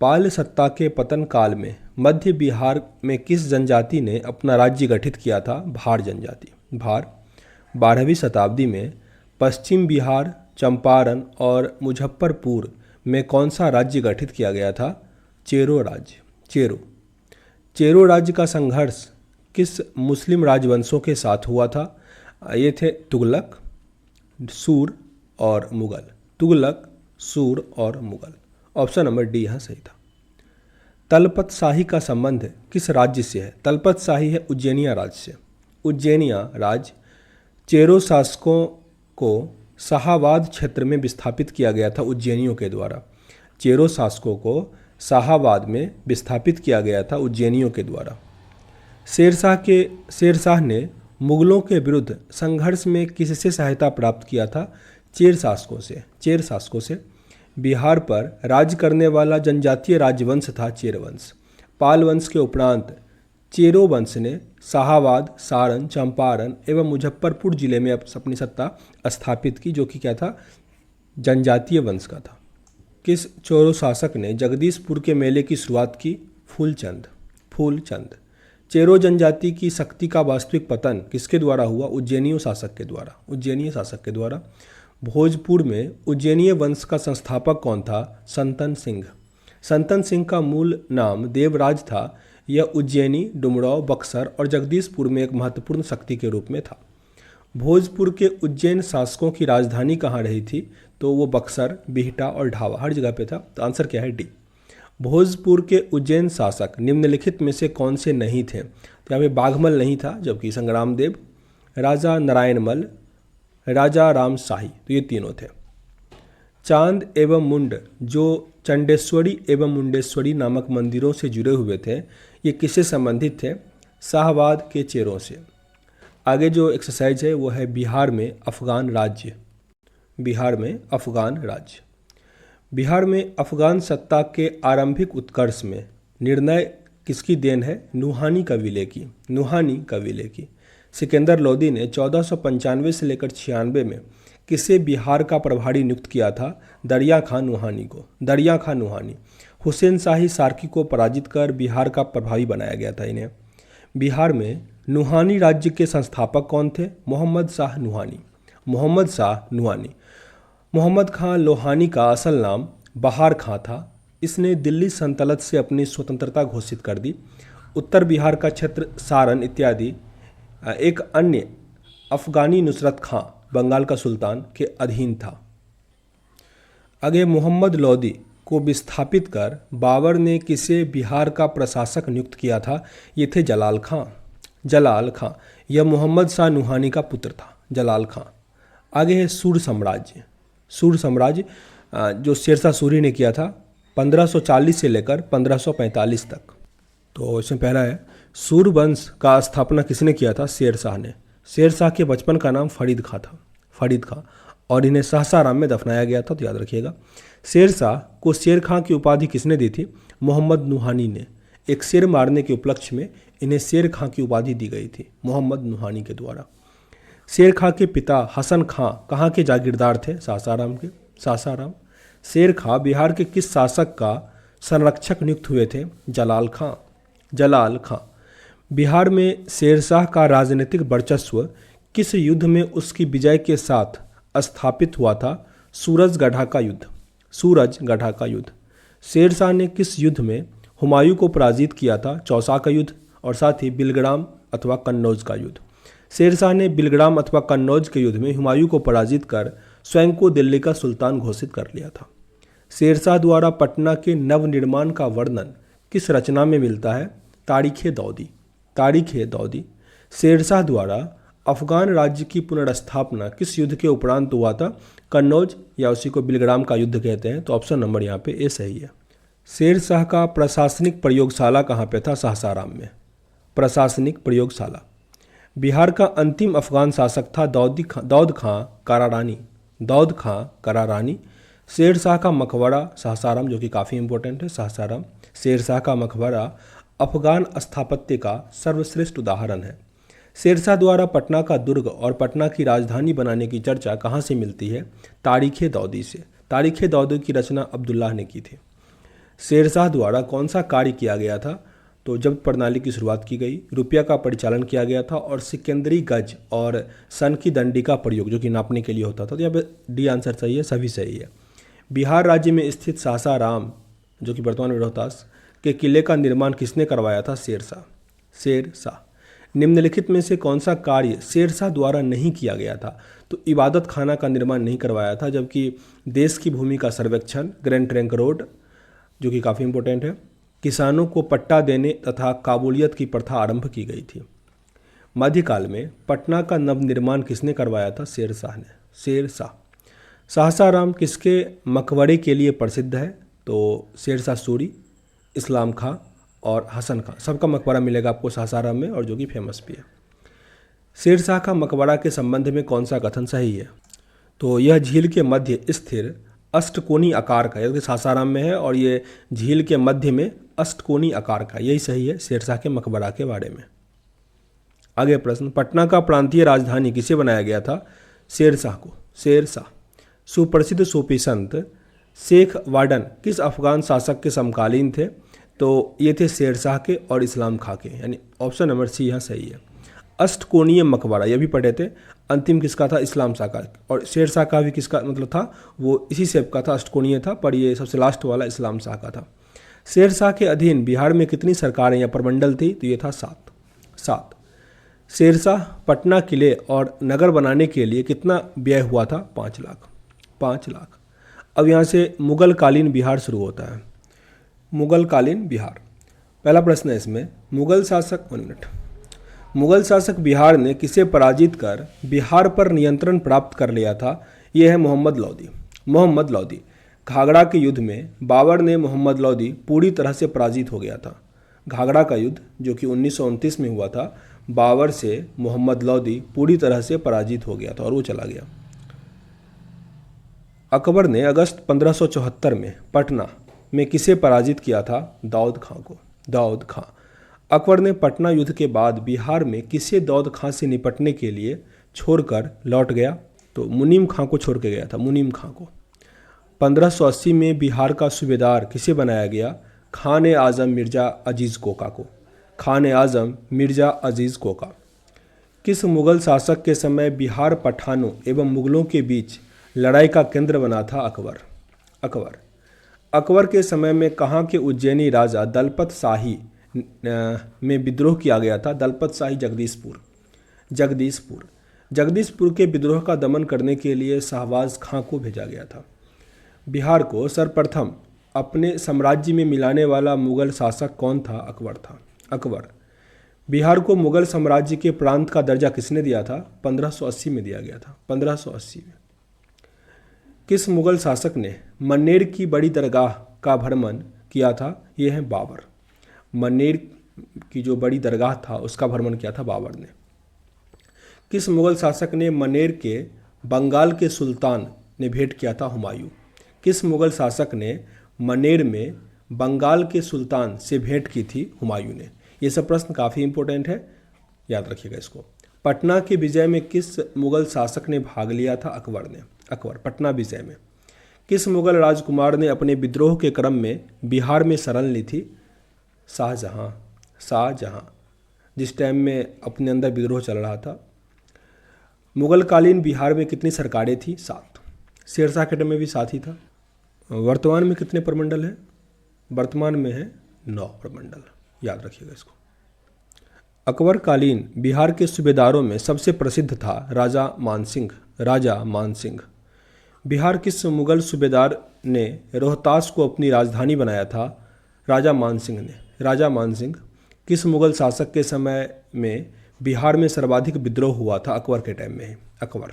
पाल सत्ता के पतन काल में मध्य बिहार में किस जनजाति ने अपना राज्य गठित किया था? भार जनजाति, भार। 12वीं शताब्दी में पश्चिम बिहार, चंपारण और मुजफ्फरपुर में कौन सा राज्य गठित किया गया था? चेरो राज्य, चेरो। चेरो राज्य का संघर्ष किस मुस्लिम राजवंशों के साथ हुआ था? ये थे तुगलक, सूर और मुगल, तुगलक, सूर और मुगल। ऑप्शन नंबर डी यहाँ सही था। तलपत शाही का संबंध किस राज्य से है? तलपत शाही है उज्जैनिया राज्य से। उज्जैनिया राज्य चेरो शासकों को शाहाबाद क्षेत्र में विस्थापित किया गया था उज्जैनियों के द्वारा। चेरो शासकों को शाहाबाद में विस्थापित किया गया था उज्जैनियों के द्वारा। शेरशाह ने मुगलों के विरुद्ध संघर्ष में किससे सहायता प्राप्त किया था? चेर शासकों से, चेर शासकों से। बिहार पर राज करने वाला जनजातीय राजवंश था चेर वंश। पाल वंश के उपरांत चेरो वंश ने शाहाबाद, सारण, चंपारण एवं मुजफ्फरपुर जिले में अपनी सत्ता स्थापित की, जो कि क्या था? जनजातीय वंश का था। किस चोरो शासक ने जगदीशपुर के मेले की शुरुआत की? फूलचंद, फूलचंद। चेरो जनजाति की शक्ति का वास्तविक पतन किसके द्वारा हुआ? उज्जैनियों शासक के द्वारा, उज्जैनिय शासक के द्वारा। भोजपुर में उज्जैनिय वंश का संस्थापक कौन था? संतन सिंह। संतन सिंह का मूल नाम देवराज था। यह उज्जैनी, डुमरांव, बक्सर और जगदीशपुर में एक महत्वपूर्ण शक्ति के रूप में था। भोजपुर के उज्जैन शासकों की राजधानी कहाँ रही थी? तो वो बक्सर, बिहटा और ढावा हर जगह पे था। तो आंसर क्या है? डी। भोजपुर के उज्जैन शासक निम्नलिखित में से कौन से नहीं थे? तो यहाँ पे बाघमल नहीं था, जबकि संग्राम देव, राजा नारायणमल, राजा राम शाही, तो ये तीनों थे। चांद एवं मुंड जो चंडेश्वरी एवं मुंडेश्वरी नामक मंदिरों से जुड़े हुए थे, ये किससे संबंधित थे? शाहाबाद के चेरों से। आगे जो एक्सरसाइज है वो है बिहार में अफगान राज्य, बिहार में अफगान राज्य। बिहार में अफगान सत्ता के आरंभिक उत्कर्ष में निर्णय किसकी देन है? नुहानी कबीले की, नुहानी कबीले की। सिकंदर लोदी ने 1495 से लेकर 96 में किसे बिहार का प्रभारी नियुक्त किया था? दरिया खां नुहानी को, दरिया खां नुहानी। हुसैन शाही सार्की को पराजित कर बिहार का प्रभारी बनाया गया था इन्हें। बिहार में नुहानी राज्य के संस्थापक कौन थे? मोहम्मद शाह नुहानी, मोहम्मद शाह नुहानी। मोहम्मद खां लोहानी का असल नाम बहार खां था। इसने दिल्ली सल्तनत से अपनी स्वतंत्रता घोषित कर दी। उत्तर बिहार का क्षेत्र सारण इत्यादि एक अन्य अफगानी नुसरत खां, बंगाल का सुल्तान, के अधीन था। आगे मोहम्मद लोदी को विस्थापित कर बाबर ने किसे बिहार का प्रशासक नियुक्त किया था? ये थे जलाल खां, जलाल खां। यह मोहम्मद शाह नुहानी का पुत्र था, जलाल खां। आगे है सूर साम्राज्य, सूर साम्राज्य जो शेरशाह सूरी ने किया था 1540 से लेकर 1545 तक। तो इसमें पहला है सूर वंश का स्थापना किसने किया था? शेरशाह ने। शेरशाह के बचपन का नाम फरीद खां था, फरीद खां, और इन्हें सासाराम में दफनाया गया था, तो याद रखिएगा। शेरशाह को शेर खां की उपाधि किसने दी थी? मोहम्मद नुहानी ने। एक शेर मारने के उपलक्ष्य में इन्हें शेर खां की उपाधि दी गई थी मोहम्मद नुहानी के द्वारा। शेर खां के पिता हसन खां कहाँ के जागीरदार थे? सासाराम के, सासाराम। शेर खां बिहार के किस शासक का संरक्षक नियुक्त हुए थे? जलाल खां, जलाल खां। बिहार में शेरशाह का राजनीतिक वर्चस्व किस युद्ध में उसकी विजय के साथ स्थापित हुआ था? सूरजगढ़ा का युद्ध, सूरजगढ़ा का युद्ध। शेरशाह ने किस युद्ध में हुमायूं को पराजित किया था? चौसा का युद्ध, और साथ ही बिलग्राम अथवा कन्नौज का युद्ध। शेरशाह ने बिलग्राम अथवा कन्नौज के युद्ध में हुमायूं को पराजित कर स्वयं को दिल्ली का सुल्तान घोषित कर लिया था। शेरशाह द्वारा पटना के नवनिर्माण का वर्णन किस रचना में मिलता है? तारीख़ दौदी, तारीख़ दौदी। शेरशाह द्वारा अफगान राज्य की पुनर्स्थापना किस युद्ध के उपरांत हुआ था? कन्नौज, या उसी को बिलग्राम का युद्ध कहते हैं। तो ऑप्शन नंबर यहाँ पे ए सही है। शेरशाह का प्रशासनिक प्रयोगशाला कहाँ पे था? सासाराम में, प्रशासनिक प्रयोगशाला। बिहार का अंतिम अफगान शासक था दौद खां करारानी। दौद खां करारानी। शेर शाह का मकबरा सासाराम, जो कि काफ़ी इंपॉर्टेंट है, सासाराम। शेर शाह का मकबरा अफगान स्थापत्य का सर्वश्रेष्ठ उदाहरण है। शेरशाह द्वारा पटना का दुर्ग और पटना की राजधानी बनाने की चर्चा कहाँ से मिलती है? तारीख़ दौदी से। तारीख़ दौदी की रचना अब्दुल्लाह ने की थी। शेरशाह द्वारा कौन सा कार्य किया गया था? तो जब्त प्रणाली की शुरुआत की गई, रुपया का परिचालन किया गया था और सिकंदरी गज और सन की दंडी का प्रयोग, जो कि नापने के लिए होता था। तो यहाँ पे डी आंसर सही है, सभी सही है। बिहार राज्य में स्थित सासाराम, जो कि वर्तमान में रोहतास के किले का निर्माण किसने करवाया था? शेरशाह। शेरशाह। निम्नलिखित में से कौन सा कार्य शेरशाह द्वारा नहीं किया गया था? तो इबादत खाना का निर्माण नहीं करवाया था, जबकि देश की भूमि का सर्वेक्षण, ग्रैंड ट्रंक रोड, जो कि काफ़ी इंपॉर्टेंट है, किसानों को पट्टा देने तथा काबूलियत की प्रथा आरंभ की गई थी। मध्यकाल में पटना का नवनिर्माण किसने करवाया था? शेरशाह ने। शेरशाह। सासाराम किसके मकबरे के लिए प्रसिद्ध है? तो शेरशाह सूरी, इस्लाम खां और हसन खां, सबका मकबरा मिलेगा आपको सासाराम में, और जो कि फेमस भी है। शेरशाह का मकबरा के संबंध में कौन सा कथन सही है? तो यह झील के मध्य स्थिर अष्टकोणी आकार का, यह सासाराम में है और ये झील के मध्य में अष्टकोणी आकार का, यही सही है शेरशाह के मकबरा के बारे में। आगे प्रश्न, पटना का प्रांतीय राजधानी किसे बनाया गया था? शेरशाह को। शेरशाह। सुप्रसिद्ध सूफी संत शेख वाडन किस अफगान शासक के समकालीन थे? तो ये थे शेरशाह के और इस्लाम खां के, यानी ऑप्शन नंबर सी यहाँ सही है। अष्टकोणीय मकबरा, यह भी पढ़े थे। अंतिम किसका था? इस्लाम शाह का। और शेरशाह का भी किसका मतलब था? वो इसी शेप का था, अष्टकोणीय था, पर ये सबसे लास्ट वाला इस्लाम शाह का था। शेरशाह के अधीन बिहार में कितनी सरकारें या प्रमंडल थी? तो ये था 7। 7। शेरशाह पटना किले और नगर बनाने के लिए कितना व्यय हुआ था? 5 लाख। 5 लाख। अब यहाँ से मुगल कालीन बिहार शुरू होता है। मुगल कालीन बिहार, पहला प्रश्न है इसमें, मुगल शासक बिहार ने किसे पराजित कर बिहार पर नियंत्रण प्राप्त कर लिया था? यह है मोहम्मद लौदी। मोहम्मद लौदी। घाघरा के युद्ध में बाबर ने मोहम्मद लौदी पूरी तरह से पराजित हो गया था। घाघरा का युद्ध जो कि 1929 में हुआ था, बाबर से मोहम्मद लौदी पूरी तरह से पराजित हो गया था और वो चला गया। अकबर ने अगस्त 1574 में पटना में किसे पराजित किया था? दाऊद खां को। दाऊद खां। अकबर ने पटना युद्ध के बाद बिहार में किसे दाऊद खां से निपटने के लिए छोड़कर लौट गया? तो मुनीम खां को छोड़ के गया था, मुनीम खां को। 1580 में बिहार का सूबेदार किसे बनाया गया? खान ए आज़म मिर्ज़ा अजीज़ कोका को। खान ए आज़म मिर्ज़ा अजीज़ कोका। किस मुग़ल शासक के समय बिहार पठानों एवं मुग़लों के बीच लड़ाई का केंद्र बना था? अकबर। अकबर। अकबर के समय में कहाँ के उज्जैनी राजा दलपत शाही में विद्रोह किया गया था? दलपत शाही जगदीशपुर। जगदीशपुर। जगदीशपुर के विद्रोह का दमन करने के लिए शाहबाज खां को भेजा गया था। बिहार को सर्वप्रथम अपने साम्राज्य में मिलाने वाला मुग़ल शासक कौन था? अकबर था। अकबर। बिहार को मुग़ल साम्राज्य के प्रांत का दर्जा किसने दिया था? 1580 में दिया गया था। 1580 में। किस मुग़ल शासक ने मन्नेर की बड़ी दरगाह का भ्रमण किया था? ये है बाबर। मन्नेर की जो बड़ी दरगाह था उसका भ्रमण किया था बाबर ने। किस मुग़ल शासक ने मन्नेर के बंगाल के सुल्तान ने भेंट किया था? हुमायूं। किस मुग़ल शासक ने मन्नेर में बंगाल के सुल्तान से भेंट की थी? हुमायूं ने। ये सब प्रश्न काफ़ी इंपॉर्टेंट है, याद रखिएगा इसको। पटना के विजय में किस मुग़ल शासक ने भाग लिया था? अकबर ने। अकबर। पटना विजय में। किस मुग़ल राजकुमार ने अपने विद्रोह के क्रम में बिहार में शरण ली थी? शाहजहाँ। शाहजहाँ। जिस टाइम में अपने अंदर विद्रोह चल रहा था। मुग़ल कालीन बिहार में कितनी सरकारें थी? 7। शेरशाह के टाइम में भी 7 ही था। वर्तमान में कितने प्रमंडल हैं? वर्तमान में है 9 प्रमंडल, याद रखिएगा इसको। अकबर कालीन बिहार के सूबेदारों में सबसे प्रसिद्ध था राजा मानसिंह। राजा मानसिंह। बिहार किस मुग़ल सूबेदार ने रोहतास को अपनी राजधानी बनाया था? राजा मानसिंह ने। राजा मानसिंह। किस मुग़ल शासक के समय में बिहार में सर्वाधिक विद्रोह हुआ था? अकबर के टाइम में। अकबर।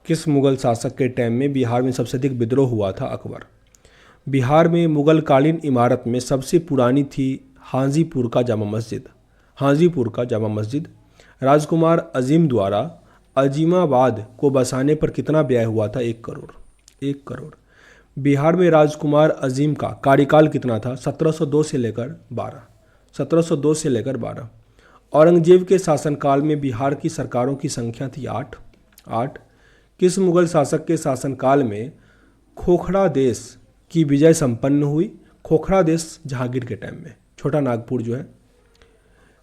किस मुग़ल शासक के टाइम में बिहार में सबसे अधिक विद्रोह हुआ था? अकबर। बिहार में मुग़ल कालीन इमारत में सबसे पुरानी थी हाजीपुर का जामा मस्जिद। हाजीपुर का जामा मस्जिद। राजकुमार अजीम द्वारा अजीमाबाद को बसाने पर कितना व्यय हुआ था? 1 करोड़। 1 करोड़। बिहार में राजकुमार अजीम का कार्यकाल कितना था? 1702 से लेकर 12। 1702 से लेकर 12। औरंगजेब के शासनकाल में बिहार की सरकारों की संख्या थी 8। 8। किस मुगल शासक के शासनकाल में खोखड़ा देश की विजय संपन्न हुई? खोखड़ा देश जहांगीर के टाइम में, छोटा नागपुर जो है।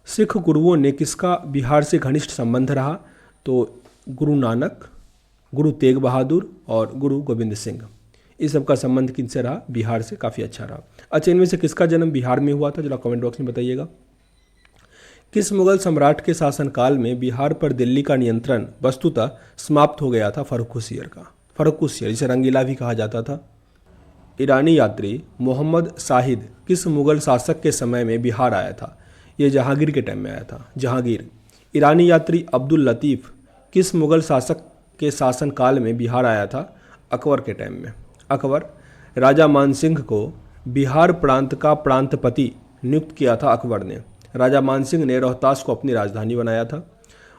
सिख गुरुओं ने किसका बिहार से घनिष्ठ संबंध रहा? तो गुरु नानक, गुरु तेग बहादुर और गुरु गोविंद सिंह, इस सब का संबंध किनसे रहा? बिहार से काफ़ी अच्छा रहा। अच्छा, इनमें से किसका जन्म बिहार में हुआ था? जरा कमेंट बॉक्स में बताइएगा। किस मुगल सम्राट के शासनकाल में बिहार पर दिल्ली का नियंत्रण वस्तुतः समाप्त हो गया था? फर्रुखसियर का। फर्रुखसियर, जिसे रंगीला भी कहा जाता था। ईरानी यात्री मोहम्मद शाहिद किस मुगल शासक के समय में बिहार आया था? ये जहांगीर के टाइम में आया था, जहांगीर। ईरानी यात्री अब्दुल लतीफ़ किस मुगल शासक के शासनकाल में बिहार आया था? अकबर के टाइम में। अकबर। राजा मानसिंह को बिहार प्रांत का प्रांतपति नियुक्त किया था अकबर ने। राजा मानसिंह ने रोहतास को अपनी राजधानी बनाया था।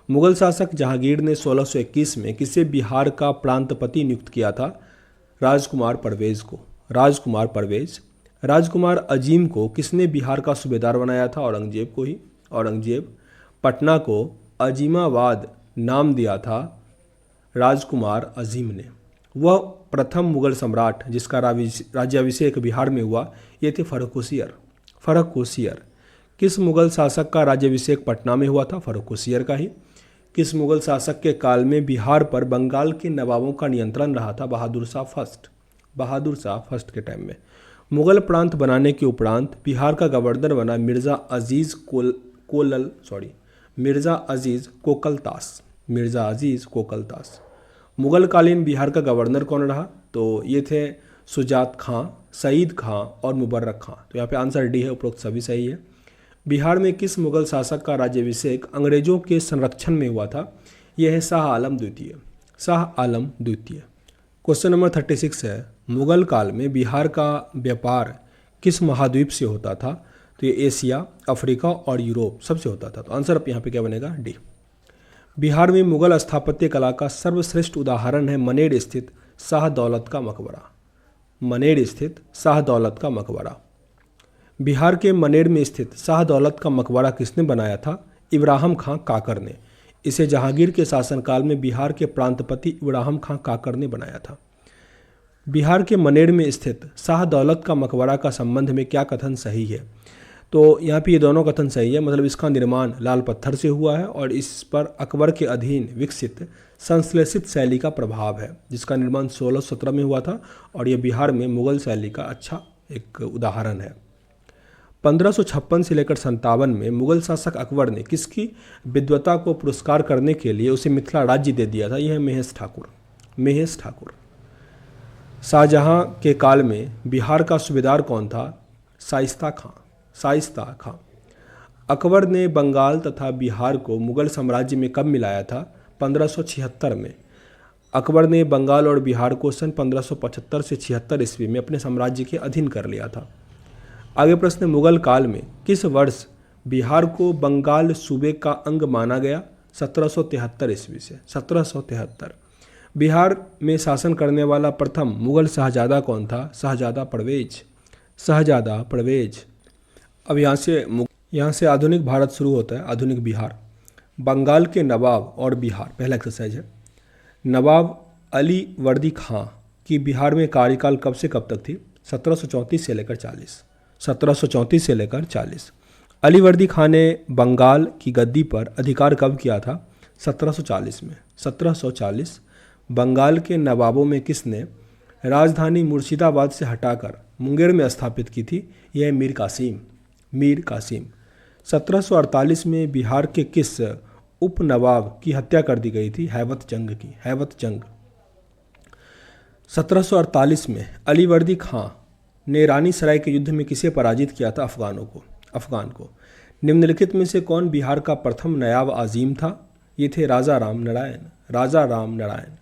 मुगल शासक जहांगीर ने 1621 में किसे बिहार का प्रांतपति नियुक्त किया था? राजकुमार परवेज को। राजकुमार परवेज। राजकुमार अजीम को किसने बिहार का सूबेदार बनाया था? औरंगजेब को ही। औरंगजेब। पटना को अजीमाबाद नाम दिया था राजकुमार अजीम ने। वह प्रथम मुगल सम्राट जिसका राज्याभिषेक बिहार में हुआ, ये थे फर्रुखसियर। फर्रुखसियर। किस मुगल शासक का राज्याभिषेक पटना में हुआ था? फर्रुखसियर का ही। किस मुगल शासक के काल में बिहार पर बंगाल के नवाबों का नियंत्रण रहा था? बहादुर शाह फर्स्ट। बहादुर शाह फर्स्ट के टाइम में। मुगल प्रांत बनाने के उपरांत बिहार का गवर्नर बना मिर्ज़ा अजीज़ कोकलतास। मिर्ज़ा अजीज़ कोकलतास। मुगलकालीन बिहार का गवर्नर कौन रहा? तो ये थे सुजात खां, सईद खां और मुबर्रक खां। तो यहाँ पे आंसर डी है, उपरोक्त सभी सही है। बिहार में किस मुगल शासक का राज्याभिषेक अंग्रेजों के संरक्षण में हुआ था? यह है शाह आलम द्वितीय। शाह आलम द्वितीय। क्वेश्चन नंबर 36 है, मुगल काल में बिहार का व्यापार किस महाद्वीप से होता था? तो ये एशिया, अफ्रीका और यूरोप सबसे होता था। तो आंसर अब यहाँ पे क्या बनेगा? डी। बिहार में मुगल स्थापत्य कला का सर्वश्रेष्ठ उदाहरण है मनेर स्थित शाह दौलत का मकबरा। मनेर स्थित शाह दौलत का मकबरा। बिहार के मनेर में स्थित शाह दौलत का मकबरा किसने बनाया था? इब्राहिम खां काकर ने। इसे जहांगीर के शासनकाल में बिहार के प्रांतपति इब्राहिम खां काकर ने बनाया था। बिहार के मनेर में स्थित शाह दौलत का मकबरा का संबंध में क्या कथन सही है? तो यहाँ पे ये दोनों कथन सही है। मतलब इसका निर्माण लाल पत्थर से हुआ है और इस पर अकबर के अधीन विकसित संश्लेषित शैली का प्रभाव है, जिसका निर्माण 1617 में हुआ था और यह बिहार में मुगल शैली का अच्छा एक उदाहरण है। 1556 से लेकर 57 में मुगल शासक अकबर ने किसकी विद्वता को पुरस्कार करने के लिए उसे मिथिला राज्य दे दिया था? यह है महेश ठाकुर। महेश ठाकुर। शाहजहां के काल में बिहार का सूबेदार कौन था? शाइस्ता खां। शाइस्ता खां। अकबर ने बंगाल तथा बिहार को मुगल साम्राज्य में कब मिलाया था? 1576 में। अकबर ने बंगाल और बिहार को सन 1575 से 76 ईस्वी में अपने साम्राज्य के अधीन कर लिया था। आगे प्रश्न, मुगल काल में किस वर्ष बिहार को बंगाल सूबे का अंग माना गया? 1773 ईस्वी से। 1773। बिहार में शासन करने वाला प्रथम मुगल शहजादा कौन था? शहजादा परवेज। शहजादा परवेज। अब यहाँ से आधुनिक भारत शुरू होता है, आधुनिक बिहार। बंगाल के नवाब और बिहार, पहला एक्सरसाइज है। नवाब अली वर्दी खां की बिहार में कार्यकाल कब से कब तक थी? 1734 से लेकर 40। 1734 से लेकर 40। अली वर्दी खां ने बंगाल की गद्दी पर अधिकार कब किया था? 1740 में। 1740। बंगाल के नवाबों में किसने राजधानी मुर्शिदाबाद से हटाकर मुंगेर में स्थापित की थी? यह मीर कासिम। मीर कासिम। 1748 में बिहार के किस उप नवाब की हत्या कर दी गई थी? हैबत जंग की। हैबत जंग। 1748 में अलीवर्दी खां ने रानी सराय के युद्ध में किसे पराजित किया था? अफगान को। निम्नलिखित में से कौन बिहार का प्रथम नायब आजीम था? ये थे राजा राम नारायण। राजा राम नारायण।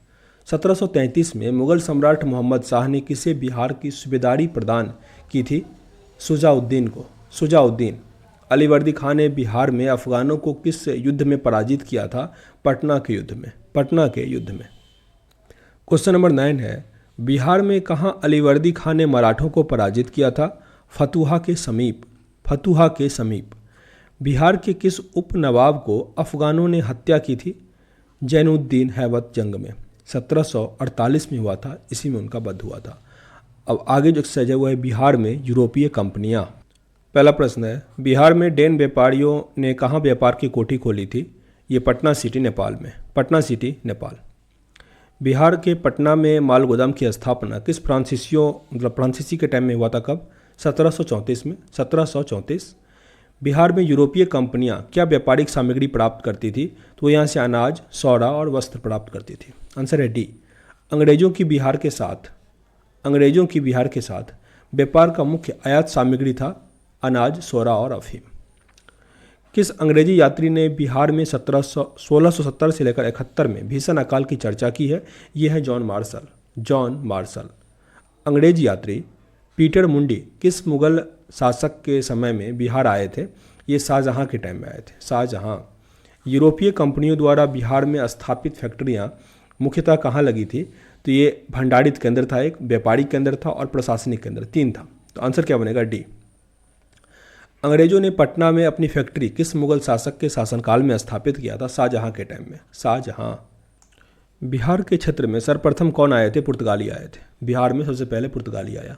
1733 में मुगल सम्राट मोहम्मद शाह ने किसे बिहार की सूबेदारी प्रदान की थी? शुजाउद्दीन को। शुजाउद्दीन। अलीवर्दी खां ने बिहार में अफगानों को किस युद्ध में पराजित किया था? पटना के युद्ध में। पटना के युद्ध में। क्वेश्चन नंबर 9 है, बिहार में कहाँ अलीवर्दी खां ने मराठों को पराजित किया था? फतुहा के समीप। फतुहा के समीप। बिहार के किस उप नवाब को अफगानों ने हत्या की थी? जैनुद्दीन हैबत जंग में 1748 में हुआ था, इसी में उनका वध हुआ था। अब आगे जो एक्सरसाइज है वो है बिहार में यूरोपीय कंपनियां। पहला प्रश्न है, बिहार में डेन व्यापारियों ने कहाँ व्यापार की कोठी खोली थी? ये पटना सिटी नेपाल में। पटना सिटी नेपाल। बिहार के पटना में माल गोदाम की स्थापना किस फ्रांसीसी के टाइम में हुआ था? कब? 1734 में। 1734। बिहार में यूरोपीय कंपनियां क्या व्यापारिक सामग्री प्राप्त करती थी? तो यहाँ से अनाज, सौदा और वस्त्र प्राप्त करती थी। आंसर है डी। अंग्रेजों की बिहार के साथ व्यापार का मुख्य आयात सामग्री था अनाज, सोरा और अफीम। किस अंग्रेजी यात्री ने बिहार में 1670 से लेकर 71 में भीषण अकाल की चर्चा की है? यह है जॉन मार्शल। John Marshall. अंग्रेजी यात्री पीटर मुंडी किस मुगल शासक के समय में बिहार आए थे? ये शाहजहां के टाइम में आए थे। शाहजहां। यूरोपीय कंपनियों द्वारा बिहार में स्थापित फैक्ट्रियां मुख्यतः कहाँ लगी थी? तो ये भंडारित केंद्र था, एक व्यापारिक केंद्र था और प्रशासनिक केंद्र, 3 था। तो आंसर क्या बनेगा? डी। अंग्रेजों ने पटना में अपनी फैक्ट्री किस मुगल शासक के शासनकाल में स्थापित किया था? शाहजहां के टाइम में। शाहजहां। बिहार के क्षेत्र में सर्वप्रथम कौन आए थे? पुर्तगाली आए थे। बिहार में सबसे पहले पुर्तगाली आया।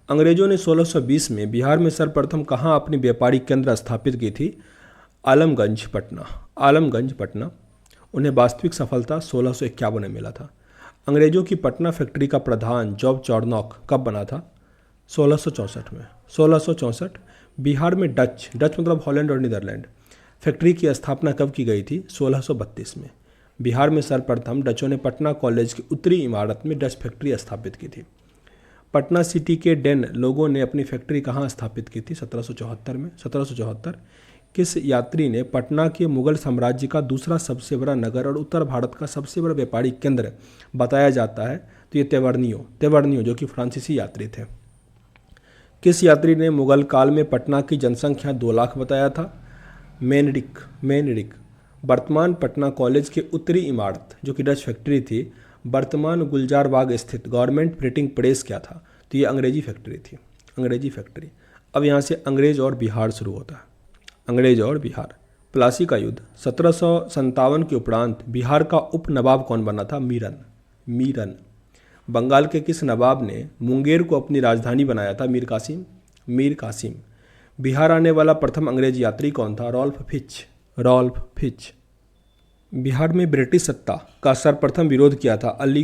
अंग्रेजों ने 1620 में बिहार में सर्वप्रथम कहाँ अपनी व्यापारिक केंद्र स्थापित की थी? आलमगंज, पटना। आलमगंज, पटना। उन्हें वास्तविक सफलता 1651 में मिला था। अंग्रेजों की पटना फैक्ट्री का प्रधान जॉब चॉर्नॉक कब बना था? 1664 में। 1664। बिहार में डच मतलब हॉलैंड और नीदरलैंड फैक्ट्री की स्थापना कब की गई थी? 1632 में। बिहार में सर्वप्रथम डचों ने पटना कॉलेज की उत्तरी इमारत में डच फैक्ट्री स्थापित की थी। पटना सिटी के डेन लोगों ने अपनी फैक्ट्री कहाँ स्थापित की थी? 1774 में। 1774। किस यात्री ने पटना के मुगल साम्राज्य का दूसरा सबसे बड़ा नगर और उत्तर भारत का सबसे बड़ा व्यापारिक केंद्र बताया जाता है? तो ये तेवर्नियो जो कि फ्रांसीसी यात्री थे। किस यात्री ने मुगल काल में पटना की जनसंख्या 2 लाख बताया था? मेनरिक। वर्तमान पटना कॉलेज के उत्तरी इमारत जो कि डच फैक्ट्री थी, वर्तमान गुलजार बाग स्थित गवर्नमेंट प्रिंटिंग प्रेस क्या था? तो ये अंग्रेजी फैक्ट्री थी। अंग्रेजी फैक्ट्री। अब यहाँ से अंग्रेज और बिहार शुरू होता है। अंग्रेज और बिहार। प्लासी का युद्ध 1757 के उपरांत बिहार का उप नवाब कौन बना था? मीरन। बंगाल के किस नवाब ने मुंगेर को अपनी राजधानी बनाया था? मीर कासिम। बिहार आने वाला प्रथम अंग्रेज यात्री कौन था? Rolf Fitch. बिहार में ब्रिटिश सत्ता का सर्वप्रथम विरोध किया था अली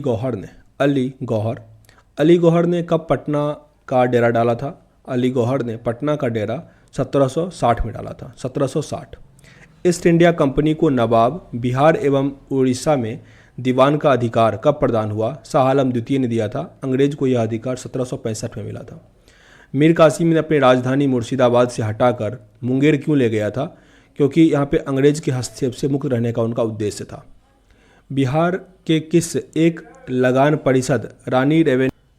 गौहर ने कब पटना का डेरा डाला था? अली गौहर ने पटना का डेरा 1760 में डाला था। 1760। ईस्ट इंडिया कंपनी को नवाब बिहार एवं उड़ीसा में दीवान का अधिकार कब प्रदान हुआ? शाह आलम द्वितीय ने दिया था। अंग्रेज को यह अधिकार 1765 में मिला था। मीर कासिम ने अपनी राजधानी मुर्शिदाबाद से हटाकर मुंगेर क्यों ले गया था? क्योंकि यहाँ पे अंग्रेज के हस्तक्षेप से मुक्त रहने का उनका उद्देश्य था। बिहार के किस एक लगान परिषद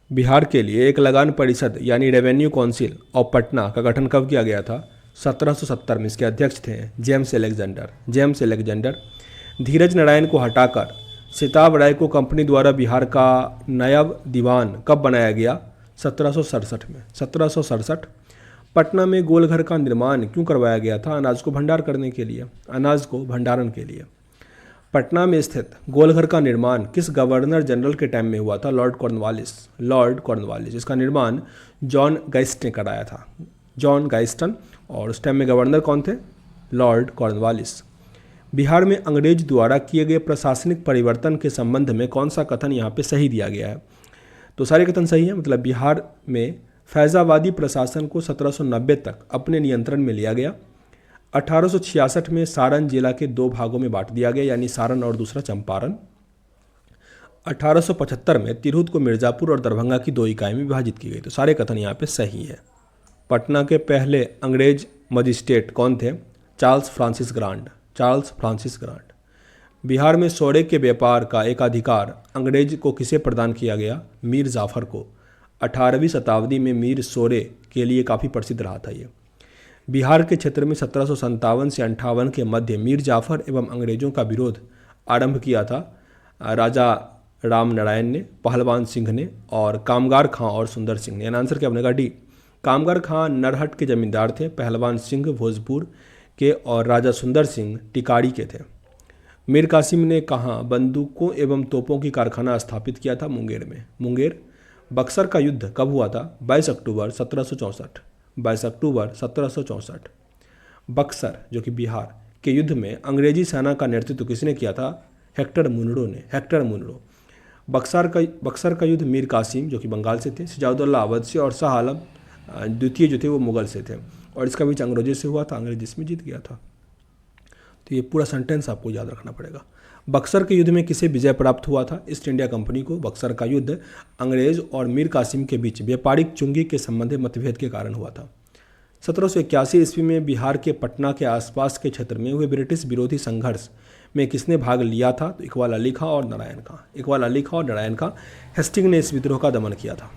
बिहार के लिए एक लगान परिषद यानी रेवेन्यू काउंसिल ऑफ पटना का गठन कब किया गया था? 1770 में। इसके अध्यक्ष थे जेम्स एलेक्जेंडर। धीरज नारायण को हटाकर सिताब राय को कंपनी द्वारा बिहार का नायब दीवान कब बनाया गया? 1767 में। 1767। पटना में गोलघर का निर्माण क्यों करवाया गया था? अनाज को भंडारण के लिए। पटना में स्थित गोलघर का निर्माण किस गवर्नर जनरल के टाइम में हुआ था? Lord Cornwallis. इसका निर्माण जॉन गाइस्ट ने कराया था। और उस टाइम में गवर्नर कौन थे? Lord Cornwallis. बिहार में अंग्रेज द्वारा किए गए प्रशासनिक परिवर्तन के संबंध में कौन सा कथन यहाँ पे सही दिया गया है? तो सारे कथन सही है। मतलब बिहार में फैजाबादी प्रशासन को 1790 तक अपने नियंत्रण में लिया गया। 1866 में सारण जिला के 2 भागों में बांट दिया गया, यानी सारण और दूसरा चंपारण। 1875 में तिरहुत को मिर्जापुर और दरभंगा की 2 इकाई में विभाजित की गई। तो सारे कथन यहाँ पे सही है। पटना के पहले अंग्रेज मजिस्ट्रेट कौन थे? Charles Francis grant. बिहार में सोरे के व्यापार का एक अधिकार अंग्रेज को किसे प्रदान किया गया? मीर जाफर को। 18वीं शताब्दी में मीर सोरे के लिए काफ़ी प्रसिद्ध रहा था ये। बिहार के क्षेत्र में 1757 से 58 के मध्य मीर जाफर एवं अंग्रेजों का विरोध आरंभ किया था राजा राम नारायण ने, पहलवान सिंह ने और कामगार खां और सुंदर सिंह ने। यानी आंसर क्या बनेगा? डी। कामगार खां नरहट के जमींदार थे, पहलवान सिंह भोजपुर के और राजा सुंदर सिंह टिकारी के थे। मीर कासिम ने कहाँ बंदूकों एवं तोपों की कारखाना स्थापित किया था? मुंगेर में। मुंगेर। बक्सर का युद्ध कब हुआ था? 22 अक्टूबर 1764। 22 अक्टूबर 1764। बक्सर जो कि बिहार के युद्ध में अंग्रेजी सेना का नेतृत्व किसने किया था? हेक्टर मुनरो ने। Hector Munro. बक्सर का युद्ध मीर कासिम जो कि बंगाल से थे, सिजाउद्दौला अवध से और शाह आलम द्वितीय जो थे वो मुगल से थे, और इसका बीच अंग्रेजों से हुआ था, अंग्रेज इसमें जीत गया था। तो ये पूरा सेंटेंस आपको याद रखना पड़ेगा। बक्सर के युद्ध में किसे विजय प्राप्त हुआ था? ईस्ट इंडिया कंपनी को। बक्सर का युद्ध अंग्रेज और मीर कासिम के बीच व्यापारिक चुंगी के संबंधी मतभेद के कारण हुआ था। 1781 ईस्वी में बिहार के पटना के आसपास के क्षेत्र में हुए ब्रिटिश विरोधी संघर्ष में किसने भाग लिया था? तो इकबाल अली खां और नारायण खां। इकबाल अली खां और नारायण खां। हेस्टिंग ने इस विद्रोह का दमन किया था।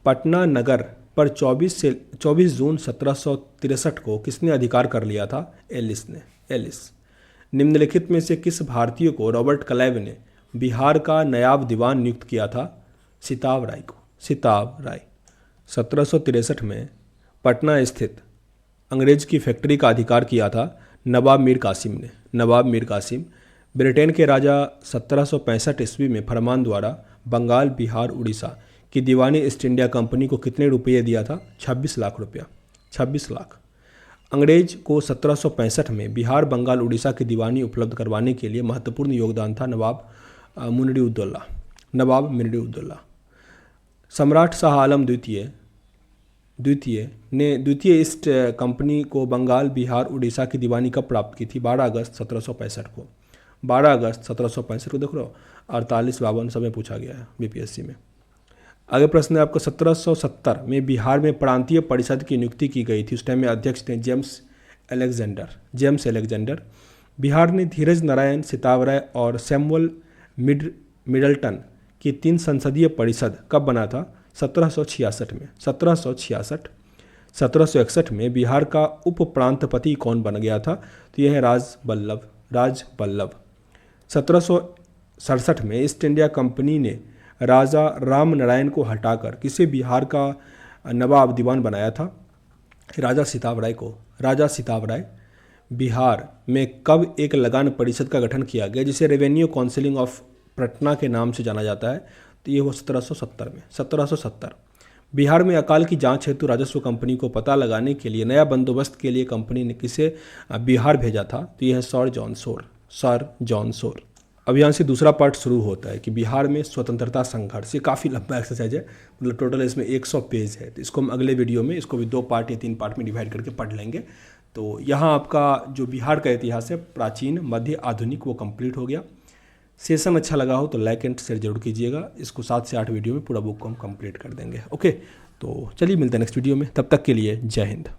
पटना नगर पर 24 जून 1763 को किसने अधिकार कर लिया था? एलिस ने। एलिस। निम्नलिखित में से किस भारतीय को रॉबर्ट क्लाइव ने बिहार का नायब दीवान नियुक्त किया था? सिताब राय को। सिताब राय। 1763 में पटना स्थित अंग्रेज की फैक्ट्री का अधिकार किया था नवाब मीर कासिम ने। नवाब मीर कासिम। ब्रिटेन के राजा 1765 ईस्वी में फरमान द्वारा बंगाल, बिहार, उड़ीसा की दीवानी ईस्ट इंडिया कंपनी को कितने रुपये दिया था? 26 लाख रुपया। 26 लाख। अंग्रेज को 1765 में बिहार, बंगाल, उड़ीसा की दीवानी उपलब्ध करवाने के लिए महत्वपूर्ण योगदान था नवाब मुनरी-उद-दौला। नवाब मुनरी-उद-दौला। सम्राट शाह आलम द्वितीय ईस्ट कंपनी को बंगाल, बिहार, उड़ीसा की दीवानी कब प्राप्त की थी? 12 अगस्त 1765 को। 12 अगस्त 1765 को। देख लो 48-52 समय पूछा गया है बीपीएससी में। आगे प्रश्न है आपको 1770 में बिहार में प्रांतीय परिषद की नियुक्ति की गई थी। उस टाइम में अध्यक्ष थे जेम्स अलेक्जेंडर। बिहार ने धीरज नारायण, सिताब राय और सैमुअल मिडल्टन की 3 संसदीय परिषद कब बना था? 1766 में। 1761 में बिहार का उप प्रांतपति कौन बन गया था? तो यह है राज बल्लभ। 1767 में ईस्ट इंडिया कंपनी ने राजा राम नारायण को हटाकर किसे बिहार का नवाब दीवान बनाया था? राजा सिताब राय को। राजा सिताब राय। बिहार में कब एक लगान परिषद का गठन किया गया जिसे रेवेन्यू काउंसिल ऑफ पटना के नाम से जाना जाता है? तो ये हुआ 1770 में। 1770। बिहार में अकाल की जांच हेतु राजस्व कंपनी को पता लगाने के लिए नया बंदोबस्त के लिए कंपनी ने किसे बिहार भेजा था? तो यह है सर जॉन सोर। अब यहाँ से दूसरा पार्ट शुरू होता है कि बिहार में स्वतंत्रता संघर्ष। ये काफ़ी लंबा एक्सरसाइज है, मतलब टोटल इसमें 100 पेज है। तो इसको हम अगले वीडियो में इसको भी 2 पार्ट या 3 पार्ट में डिवाइड करके पढ़ लेंगे। तो यहाँ आपका जो बिहार का इतिहास है प्राचीन, मध्य, आधुनिक, वो कंप्लीट हो गया। सेशन अच्छा लगा हो तो लाइक एंड शेयर जरूर कीजिएगा। इसको 7 से 8 वीडियो में पूरा बुक को हम कंप्लीट कर देंगे। ओके, तो चलिए मिलते हैं नेक्स्ट वीडियो में। तब तक के लिए जय हिंद।